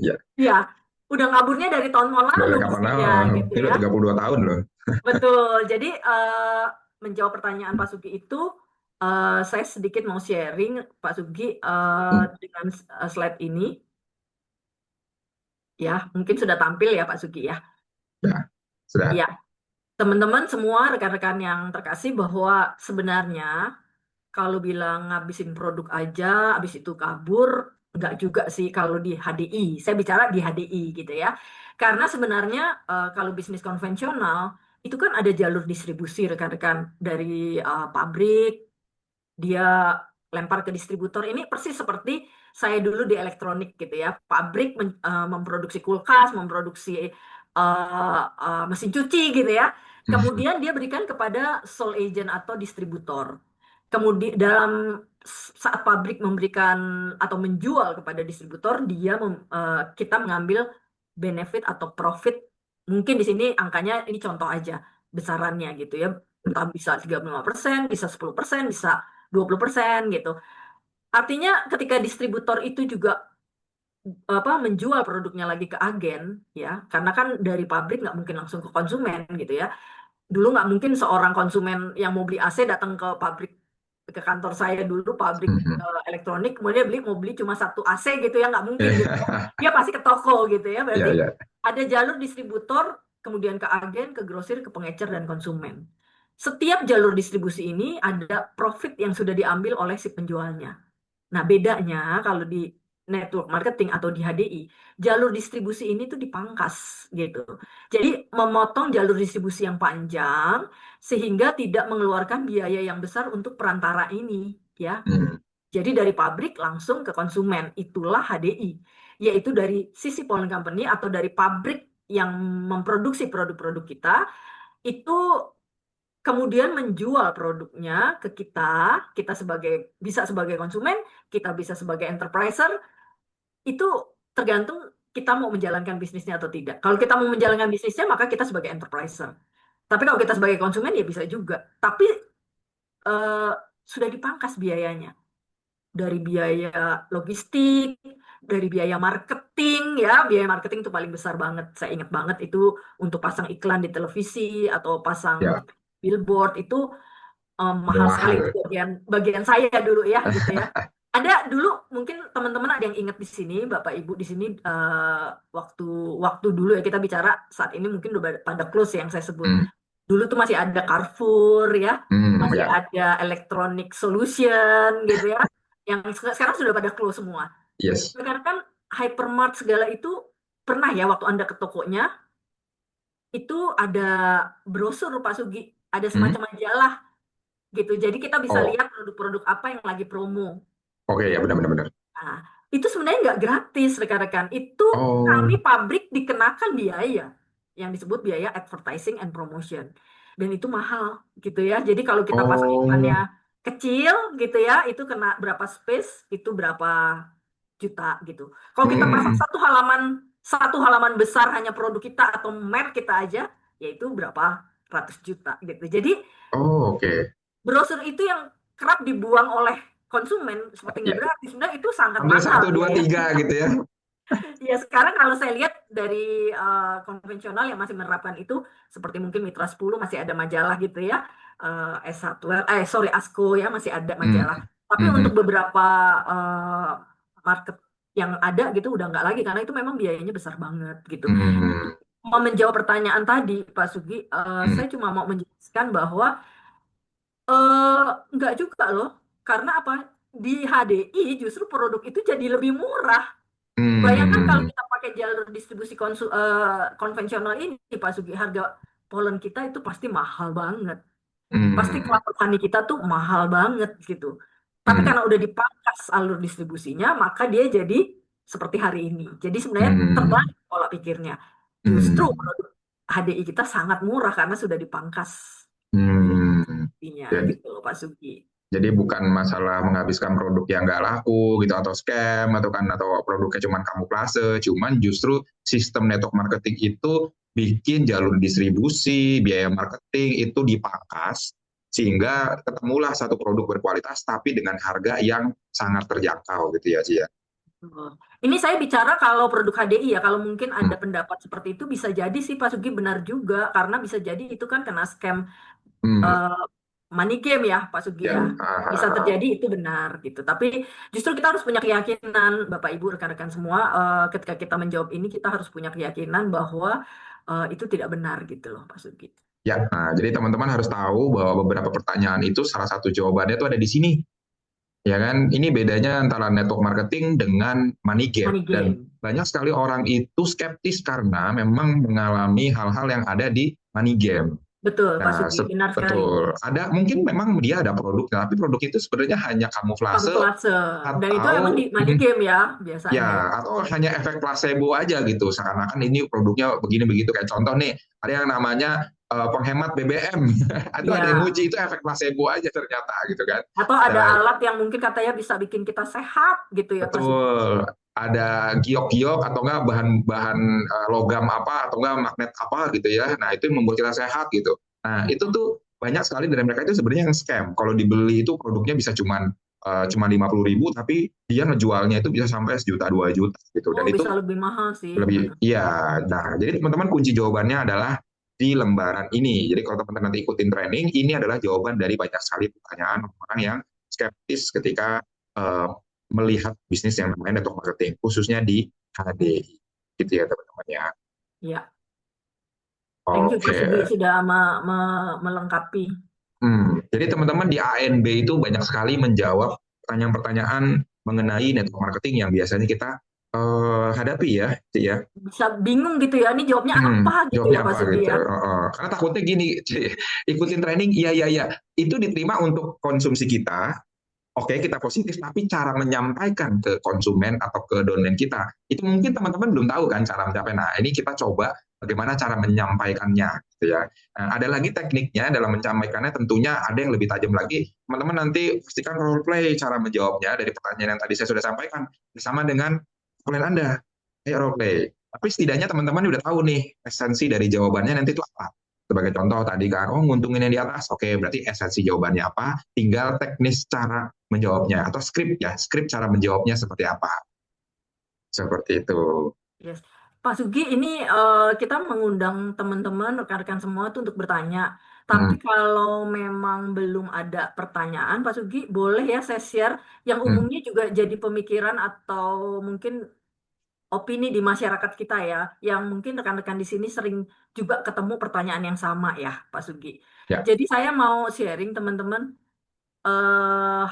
Ya, Ya, udah ngaburnya dari tahun-tahun lalu dari kapan? mestinya gitu Ini ya. udah 32 tahun loh. Betul. Jadi menjawab pertanyaan Pak Sugi itu, saya sedikit mau sharing Pak Sugi dengan slide ini. Ya, mungkin sudah tampil ya Pak Sugi ya. Ya, sudah. Ya, teman-teman semua, rekan-rekan yang terkasih, bahwa sebenarnya kalau bilang ngabisin produk aja, habis itu kabur, nggak juga sih kalau di HDI. Saya bicara di HDI gitu ya. Karena sebenarnya kalau bisnis konvensional, itu kan ada jalur distribusi rekan-rekan dari pabrik, dia lempar ke distributor. Ini persis seperti saya dulu di elektronik gitu ya. Pabrik memproduksi kulkas, memproduksi mesin cuci gitu ya. Kemudian dia berikan kepada sole agent atau distributor. Kemudian dalam saat pabrik memberikan atau menjual kepada distributor, kita mengambil benefit atau profit. Mungkin di sini angkanya ini contoh aja besarannya gitu ya. Entah bisa 35%, bisa 10%, bisa 20% gitu. Artinya ketika distributor itu juga menjual produknya lagi ke agen ya, karena kan dari pabrik nggak mungkin langsung ke konsumen gitu ya. Dulu nggak mungkin seorang konsumen yang mau beli AC datang ke pabrik, ke kantor saya dulu pabrik elektronik, kemudian mau beli cuma satu AC gitu ya, nggak mungkin gitu ya. Dia pasti ke toko gitu ya. Ya, Berarti ya. ada jalur distributor, kemudian ke agen, ke grosir, ke pengecer dan konsumen. Setiap jalur distribusi ini ada profit yang sudah diambil oleh si penjualnya. Nah, bedanya kalau di network marketing atau di HDI, jalur distribusi ini tuh dipangkas gitu. Jadi memotong jalur distribusi yang panjang sehingga tidak mengeluarkan biaya yang besar untuk perantara ini, ya. Jadi dari pabrik langsung ke konsumen, itulah HDI, yaitu dari sisi polling company atau dari pabrik yang memproduksi produk-produk kita, itu kemudian menjual produknya ke kita, kita bisa sebagai konsumen, kita bisa sebagai enterpriser, itu tergantung kita mau menjalankan bisnisnya atau tidak. Kalau kita mau menjalankan bisnisnya, maka kita sebagai enterpriser. Tapi kalau kita sebagai konsumen, ya bisa juga. Tapi eh, sudah dipangkas biayanya. Dari biaya logistik, dari biaya marketing, ya. Biaya marketing itu paling besar banget. Saya ingat banget itu untuk pasang iklan di televisi atau pasang Ya, billboard itu mahal sekali itu mahal. bagian saya dulu ya gitu ya. Ada dulu mungkin teman-teman ada yang ingat di sini, Bapak Ibu di sini waktu waktu dulu ya kita bicara, saat ini mungkin udah pada close yang saya sebut. Dulu tuh masih ada Carrefour ya, masih Ya, ada Electronic Solution gitu ya. Yang sekarang sudah pada close semua. yes. Karena kan hypermart segala itu pernah ya waktu Anda ke tokonya itu ada brosur Pak Sugi, ada semacam majalah gitu. Jadi kita bisa Oh, lihat produk-produk apa yang lagi promo. oke ya, benar, benar, benar. Nah, itu sebenarnya nggak gratis rekan-rekan. Itu kami Oh, pabrik dikenakan biaya. yang disebut biaya advertising and promotion. Dan itu mahal gitu ya. Jadi kalau kita pasang Oh, iklannya kecil gitu ya, itu kena berapa space, itu berapa juta gitu. Kalau kita pasang hmm, satu halaman besar hanya produk kita atau merek kita aja, yaitu berapa ratus juta gitu. Jadi oh, oke. brosur itu yang kerap dibuang oleh konsumen seperti nggak Ya, berarti, sebenarnya itu sangat ambil mahal satu, dua, biaya. tiga gitu ya. Ya sekarang kalau saya lihat dari konvensional yang masih menerapkan itu, seperti mungkin Mitra 10 masih ada majalah gitu ya, S1, sorry Asko ya masih ada Hmm, majalah. Tapi hmm, untuk beberapa market yang ada gitu udah nggak lagi karena itu memang biayanya besar banget gitu. hmm, Mau menjawab pertanyaan tadi Pak Sugi, hmm, saya cuma mau menjelaskan bahwa eh, nggak juga loh, karena apa? Di HDI justru produk itu jadi lebih murah. Bayangkan kalau hmm, kita pakai jalur distribusi konvensional ini, Pak Sugi, harga Poland kita itu pasti mahal banget. Pasti hmm, kelapa tani kita tuh mahal banget gitu. Tapi hmm, karena udah dipangkas alur distribusinya, maka dia jadi seperti hari ini. Jadi sebenarnya hmm, terbalik pola pikirnya. Justru hmm, produk HDI kita sangat murah karena sudah dipangkas hmm. ininya Jadi, gitu loh Pak Sugi. jadi bukan masalah menghabiskan produk yang nggak laku gitu atau scam atau produknya cuma kamuflase, cuman justru sistem network marketing itu bikin jalur distribusi, biaya marketing itu dipangkas sehingga ketemulah satu produk berkualitas tapi dengan harga yang sangat terjangkau gitu ya, Cia. Betul. Ini saya bicara kalau produk HDI ya, kalau mungkin Hmm. ada pendapat seperti itu bisa jadi sih Pak Sugi benar juga, karena bisa jadi itu kan kena scam Hmm. eh, money game ya Pak Sugi Ya, ya. ah, Bisa ah, ah. terjadi itu benar gitu. Tapi justru kita harus punya keyakinan, Bapak Ibu rekan-rekan semua, ketika kita menjawab ini kita harus punya keyakinan bahwa itu tidak benar gitu loh Pak Sugi. Ya, nah, jadi teman-teman harus tahu bahwa beberapa pertanyaan itu salah satu jawabannya itu ada di sini. Ya kan, ini bedanya antara network marketing dengan money game. Money Dan game. banyak sekali orang itu skeptis karena memang mengalami hal-hal yang ada di money game. Betul Pak Nah, Sugi, benar sekali. betul. Ada mungkin memang dia ada produk, tapi produk itu sebenarnya hanya kamuflase Kamuflase. Dan itu emang di atau money game ya biasanya. ya, atau hanya efek placebo aja gitu. Seakan-akan ini produknya begini begitu. Kayak contoh nih, ada yang namanya penghemat BBM. Itu ada yang Ya. muji itu efek placebo aja ternyata gitu kan. Atau ada Nah, alat yang mungkin katanya bisa bikin kita sehat gitu ya Pak Sugi. betul. Ada giok-giok atau enggak bahan-bahan logam apa atau enggak magnet apa gitu ya. Nah, itu yang membuat kita sehat gitu. Nah, itu tuh banyak sekali dari mereka itu sebenarnya yang scam. Kalau dibeli itu produknya bisa cuma 50.000 tapi dia ngejualnya itu bisa sampai 1 juta 2 juta gitu. Oh, Dan itu bisa lebih mahal sih. lebih, iya. Nah, jadi teman-teman kunci jawabannya adalah di lembaran ini. Jadi kalau teman-teman nanti ikutin training, ini adalah jawaban dari banyak sekali pertanyaan orang yang skeptis ketika eh, melihat bisnis yang namanya network marketing, khususnya di HDI. Gitu ya teman-teman ya. Ya, thank you Pak Oke. Sugi sudah melengkapi. Jadi teman-teman di ANB itu banyak sekali menjawab pertanyaan-pertanyaan mengenai network marketing yang biasanya kita hadapi ya, Ci, ya. Bisa bingung gitu ya, ini jawabnya apa gitu ya Jawabnya Pak apa Sugi gitu. ya. Karena takutnya gini, ikutin training, iya, iya, iya. Itu diterima untuk konsumsi kita, oke kita positif, tapi cara menyampaikan ke konsumen atau ke domain kita, itu mungkin teman-teman belum tahu kan cara mencapai. Nah, ini kita coba bagaimana cara menyampaikannya, gitu ya. Nah, ada lagi tekniknya dalam menyampaikannya, tentunya ada yang lebih tajam lagi. Teman-teman nanti pastikan role play cara menjawabnya dari pertanyaan yang tadi saya sudah sampaikan, bersama dengan klien Anda. Ayo role play. Tapi setidaknya teman-teman udah tahu nih esensi dari jawabannya nanti itu apa. Sebagai contoh tadi kan, oh nguntungin yang di atas. Oke, berarti esensi jawabannya apa? Tinggal teknis cara menjawabnya atau skrip ya, skrip cara menjawabnya seperti apa. Seperti itu. Yes. Pak Sugi, ini kita mengundang teman-teman, rekan-rekan semua tuh untuk bertanya. Tapi Hmm, kalau memang belum ada pertanyaan, Pak Sugi, boleh ya saya share yang hmm, umumnya juga jadi pemikiran atau mungkin opini di masyarakat kita ya, yang mungkin rekan-rekan di sini sering juga ketemu pertanyaan yang sama ya, Pak Sugi. ya. Jadi saya mau sharing teman-teman,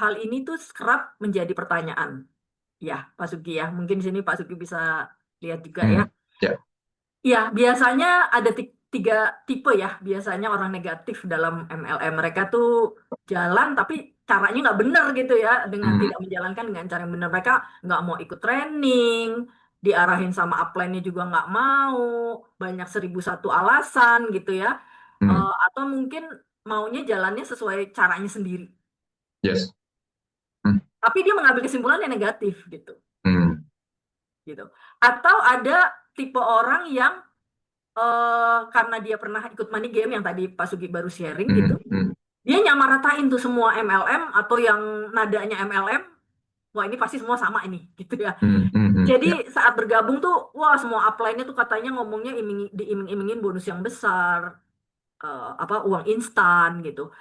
hal ini tuh kerap menjadi pertanyaan. Ya, Pak Sugi ya, mungkin di sini Pak Sugi bisa lihat juga ya. Hmm, ya. Ya, biasanya ada tiga tipe ya. Biasanya orang negatif dalam MLM. Mereka tuh jalan tapi caranya nggak bener gitu ya. Dengan Hmm, tidak menjalankan dengan cara yang benar. Mereka nggak mau ikut training. diarahin sama upline-nya juga nggak mau, banyak 1.001 alasan gitu ya. Hmm. Atau mungkin maunya jalannya sesuai caranya sendiri. Yes. Hmm. Tapi dia mengambil kesimpulan yang negatif gitu. Hmm. Gitu. Atau ada tipe orang yang karena dia pernah ikut money game yang tadi Pak Sugi baru sharing gitu, Hmm. Hmm. dia nyamaratain tuh semua MLM atau yang nadanya MLM, wah ini pasti semua sama ini gitu ya. Hmm. Hmm. Hmm. Jadi Ya. saat bergabung tuh, wah semua upline-nya tuh katanya ngomongnya diiming-imingin bonus yang besar, apa uang instan gitu.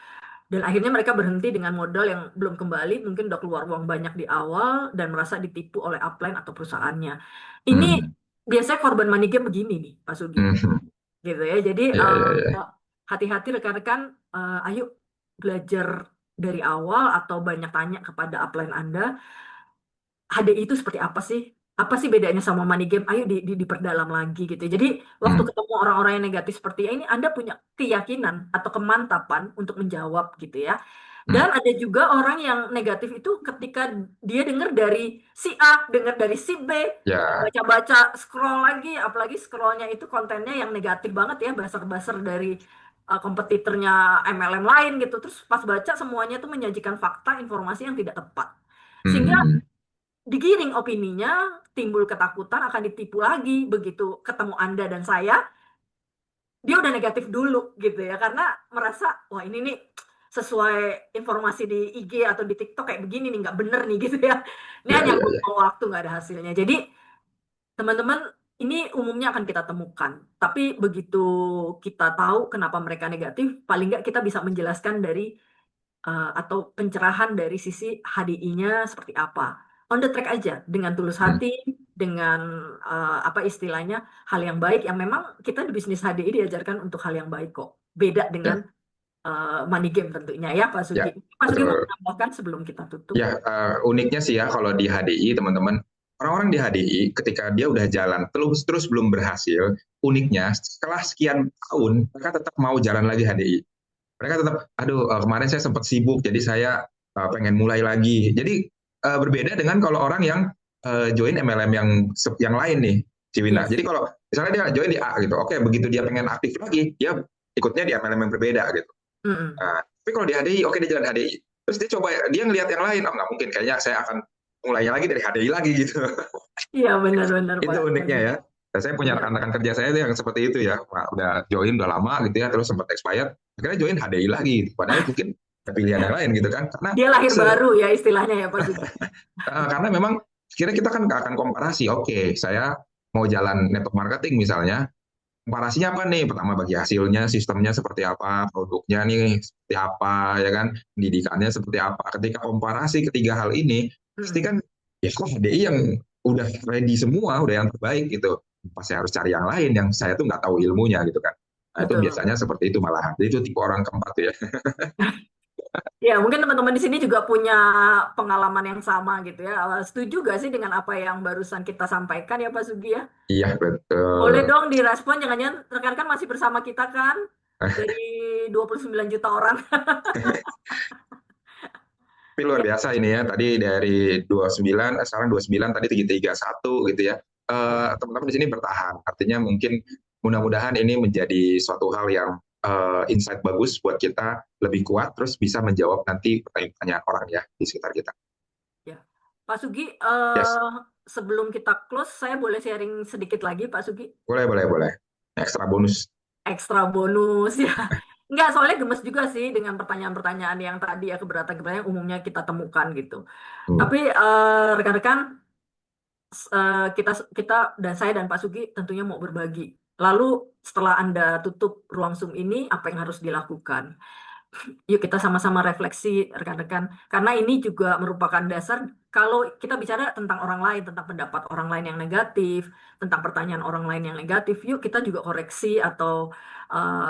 Dan akhirnya mereka berhenti dengan modal yang belum kembali, mungkin udah keluar uang banyak di awal dan merasa ditipu oleh upline atau perusahaannya. Ini Hmm. biasanya korban money game begini nih, Pak Sugi. Hmm. Hmm. Gitu ya. Jadi Ya, ya, ya. hati-hati rekan-rekan, ayo belajar dari awal atau banyak tanya kepada upline Anda, HDI itu seperti apa sih? Apa sih bedanya sama money game? Ayo diperdalam lagi gitu. Jadi waktu Hmm. ketemu orang-orang yang negatif seperti ini, Anda punya keyakinan atau kemantapan untuk menjawab gitu ya. Hmm. Dan ada juga orang yang negatif itu ketika dia dengar dari si A, dengar dari si B, Ya. baca-baca, scroll lagi, apalagi scrollnya itu kontennya yang negatif banget ya, basar-basar dari kompetitornya MLM lain gitu. Terus pas baca semuanya tuh menyajikan fakta, informasi yang tidak tepat. Hmm. Sehingga Hmm. Hmm. digiring opininya, timbul ketakutan akan ditipu lagi. Begitu ketemu Anda dan saya, dia udah negatif dulu gitu ya, karena merasa wah ini nih sesuai informasi di IG atau di TikTok kayak begini nih, nggak bener nih gitu ya. Ini Ya, hanya ya, ya. buang waktu, nggak ada hasilnya. Jadi teman-teman, ini umumnya akan kita temukan. Tapi begitu kita tahu kenapa mereka negatif, paling nggak kita bisa menjelaskan dari atau pencerahan dari sisi HDI-nya seperti apa. On the track aja, dengan tulus Hmm. hati, dengan apa istilahnya, hal yang baik yang memang kita di bisnis HDI diajarkan untuk hal yang baik kok. Beda dengan Ya, money game tentunya ya Pak Sugi. ya, Pak Sugi mau betul. menambahkan sebelum kita tutup? Ya, uniknya sih ya kalau di HDI teman-teman, orang-orang di HDI ketika dia udah jalan terus terus belum berhasil, uniknya setelah sekian tahun mereka tetap mau jalan lagi HDI. Mereka tetap, aduh kemarin saya sempat sibuk jadi saya pengen mulai lagi. Jadi berbeda dengan kalau orang yang join MLM yang lain nih, Ciwina. Yes. Jadi kalau misalnya dia join di A gitu, oke begitu dia pengen aktif lagi, dia ikutnya di MLM yang berbeda gitu. Mm-mm. Nah, tapi kalau di HDI, oke dia jalan HDI. Terus dia coba, dia ngelihat yang lain, oh nggak mungkin, kayaknya saya akan mulainya lagi dari HDI lagi gitu. Iya benar-benar Itu Pak uniknya Sugi. ya. Dan saya punya Iya. rekan-rekan kerja saya itu yang seperti itu ya. Wah, udah join udah lama gitu ya, terus sempat expired, akhirnya join HDI lagi. Gitu. Padahal mungkin ada pilihan yang lain gitu kan. Karena Dia lahir baru ya istilahnya ya Pak Sugi. karena memang kira kita kan nggak akan komparasi. Oke, saya mau jalan network marketing misalnya, komparasinya apa nih? Pertama bagi hasilnya, sistemnya seperti apa, produknya nih seperti apa, ya kan, pendidikannya seperti apa. Ketika komparasi ketiga hal ini, pasti Mm-mm. kan ya kok HDI yang udah ready semua, udah yang terbaik gitu. Pasti harus cari yang lain yang saya tuh nggak tahu ilmunya gitu kan. Nah, itu Betul. biasanya seperti itu malahan. Jadi itu tipe orang keempat tuh ya. Ya, mungkin teman-teman di sini juga punya pengalaman yang sama gitu ya. Setuju gak sih dengan apa yang barusan kita sampaikan ya Pak Sugi ya? Iya Boleh betul. dong direspon, jangan-jangan rekan-rekan masih bersama kita kan? Dari 29 juta orang. Tapi luar Ya, biasa ini ya. Tadi dari 29, sekarang 29, tadi 331 gitu ya. ya, Teman-teman di sini bertahan. Artinya mungkin mudah-mudahan ini menjadi suatu hal yang insight bagus buat kita lebih kuat, terus bisa menjawab nanti pertanyaan-pertanyaan orang ya di sekitar kita. ya. Pak Sugi, Yes, sebelum kita close, saya boleh sharing sedikit lagi Pak Sugi? boleh, boleh, boleh. Ekstra bonus. Ekstra bonus ya. Enggak, soalnya gemes juga sih dengan pertanyaan-pertanyaan yang tadi ya, keberatan-keberatan yang umumnya kita temukan gitu. Hmm. Tapi rekan-rekan, kita kita dan saya dan Pak Sugi tentunya mau berbagi. Lalu setelah Anda tutup ruang Zoom ini, apa yang harus dilakukan? Yuk kita sama-sama refleksi rekan-rekan. Karena ini juga merupakan dasar kalau kita bicara tentang orang lain, tentang pendapat orang lain yang negatif, tentang pertanyaan orang lain yang negatif, yuk kita juga koreksi atau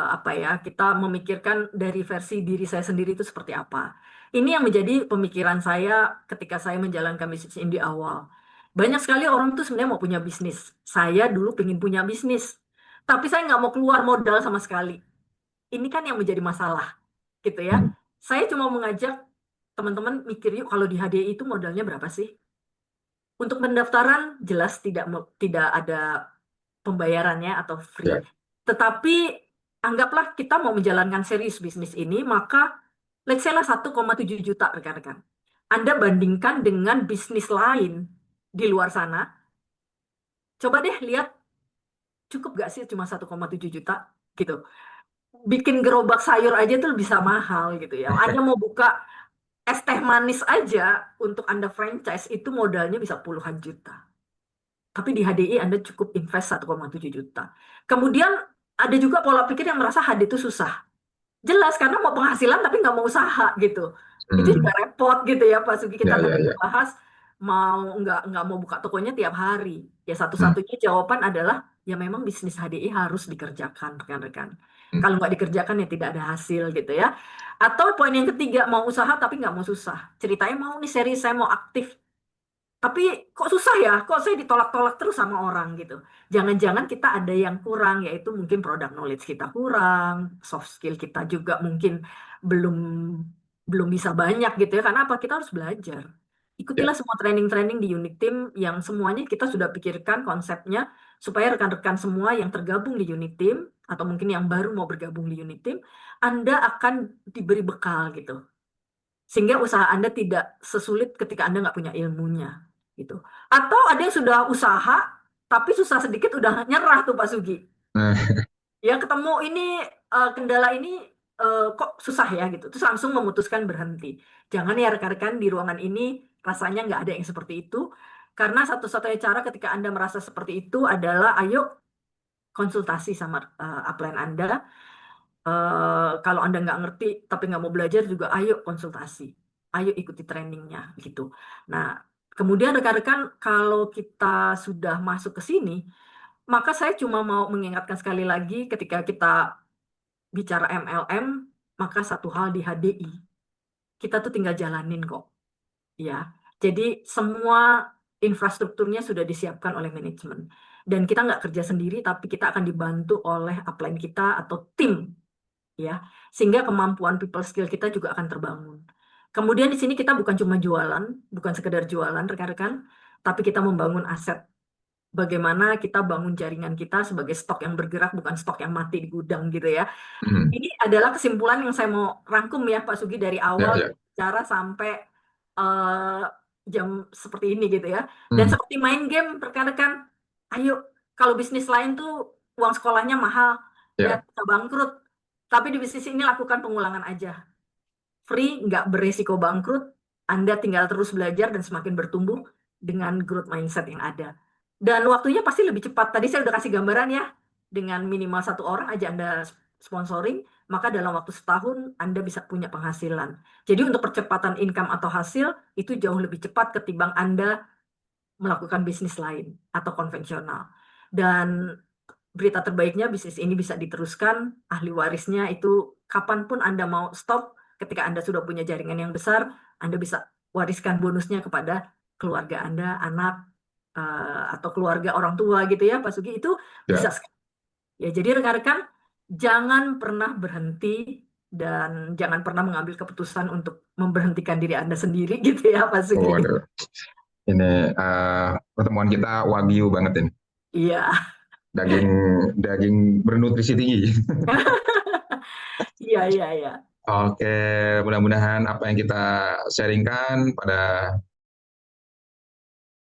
apa ya, kita memikirkan dari versi diri saya sendiri itu seperti apa. Ini yang menjadi pemikiran saya ketika saya menjalankan bisnis ini di awal. Banyak sekali orang tuh sebenarnya mau punya bisnis. Saya dulu pengen punya bisnis, tapi saya nggak mau keluar modal sama sekali. Ini kan yang menjadi masalah gitu ya. Hmm. Saya cuma mengajak teman-teman mikir yuk kalau di HDI itu modalnya berapa sih? Untuk pendaftaran jelas tidak ada pembayarannya atau free. Ya. Tetapi anggaplah kita mau menjalankan serius bisnis ini, maka let's say lah 1,7 juta rekan-rekan. Anda bandingkan dengan bisnis lain di luar sana. Coba deh lihat cukup gak sih cuma 1,7 juta gitu. Bikin gerobak sayur aja tuh bisa mahal gitu ya. Anda mau buka es teh manis aja untuk Anda franchise itu modalnya bisa puluhan juta. Tapi di HDI Anda cukup invest 1,7 juta. Kemudian ada juga pola pikir yang merasa HD itu susah. Jelas karena mau penghasilan tapi nggak mau usaha gitu. Itu juga Hmm. repot gitu ya Pak Sugi. Kita Ya, ya, tadi ya. bahas mau nggak mau buka tokonya tiap hari. Ya Hmm. satu-satunya jawaban adalah ya memang bisnis HDI harus dikerjakan rekan-rekan. Hmm. Kalau nggak dikerjakan ya tidak ada hasil gitu ya. Atau poin yang ketiga mau usaha tapi nggak mau susah. Ceritanya mau nih serius saya mau aktif tapi kok susah ya, kok saya ditolak-tolak terus sama orang gitu. Jangan-jangan kita ada yang kurang, yaitu mungkin product knowledge kita kurang, soft skill kita juga mungkin belum belum bisa banyak gitu ya. Karena apa? Kita harus belajar. Ya. Ikutilah semua training-training di unit team yang semuanya kita sudah pikirkan konsepnya supaya rekan-rekan semua yang tergabung di unit team atau mungkin yang baru mau bergabung di unit team, Anda akan diberi bekal gitu sehingga usaha Anda tidak sesulit ketika Anda nggak punya ilmunya gitu. Atau ada yang sudah usaha tapi susah sedikit udah nyerah tuh Pak Sugi. Nah, Ya ketemu ini kendala ini kok susah ya gitu. Terus langsung memutuskan berhenti. Jangan ya rekan-rekan di ruangan ini rasanya nggak ada yang seperti itu. Karena satu-satunya cara ketika Anda merasa seperti itu adalah ayo konsultasi sama upline Anda. Kalau Anda nggak ngerti tapi nggak mau belajar juga ayo konsultasi, ayo ikuti trainingnya gitu. Nah, kemudian rekan-rekan kalau kita sudah masuk ke sini, maka saya cuma mau mengingatkan sekali lagi ketika kita bicara MLM, maka satu hal di HDI, kita tuh tinggal jalanin kok, ya. Jadi semua infrastrukturnya sudah disiapkan oleh manajemen. Dan kita nggak kerja sendiri, tapi kita akan dibantu oleh upline kita atau tim ya sehingga kemampuan people skill kita juga akan terbangun. Kemudian di sini kita bukan cuma jualan, bukan sekedar jualan rekan-rekan, tapi kita membangun aset. Bagaimana kita bangun jaringan kita sebagai stok yang bergerak, bukan stok yang mati di gudang gitu ya. hmm. Ini adalah kesimpulan yang saya mau rangkum ya Pak Sugi dari Ya, awal ya. cara sampai eh, jam seperti ini gitu ya. Dan Hmm. seperti main game rekan-rekan, ayo kalau bisnis lain tuh uang sekolahnya mahal, ya Ya. bisa bangkrut. Tapi di bisnis ini lakukan pengulangan aja. Free, nggak beresiko bangkrut, Anda tinggal terus belajar dan semakin bertumbuh dengan growth mindset yang ada. Dan waktunya pasti lebih cepat. Tadi saya udah kasih gambaran ya, dengan minimal satu orang aja Anda sponsoring, maka dalam waktu setahun Anda bisa punya penghasilan. Jadi untuk percepatan income atau hasil, itu jauh lebih cepat ketimbang Anda melakukan bisnis lain atau konvensional. Dan berita terbaiknya bisnis ini bisa diteruskan, ahli warisnya itu kapanpun Anda mau stop, ketika Anda sudah punya jaringan yang besar, Anda bisa wariskan bonusnya kepada keluarga Anda, anak, atau keluarga orang tua gitu ya, Pak Sugi, itu bisa Ya. sekali. Ya, jadi rekan-rekan, jangan pernah berhenti dan jangan pernah mengambil keputusan untuk memberhentikan diri Anda sendiri gitu ya, Pak Sugi. Waduh. Ini pertemuan kita wagyu banget ini. Iya, Daging daging bernutrisi tinggi. iya, iya, iya. Oke, mudah-mudahan apa yang kita sharingkan pada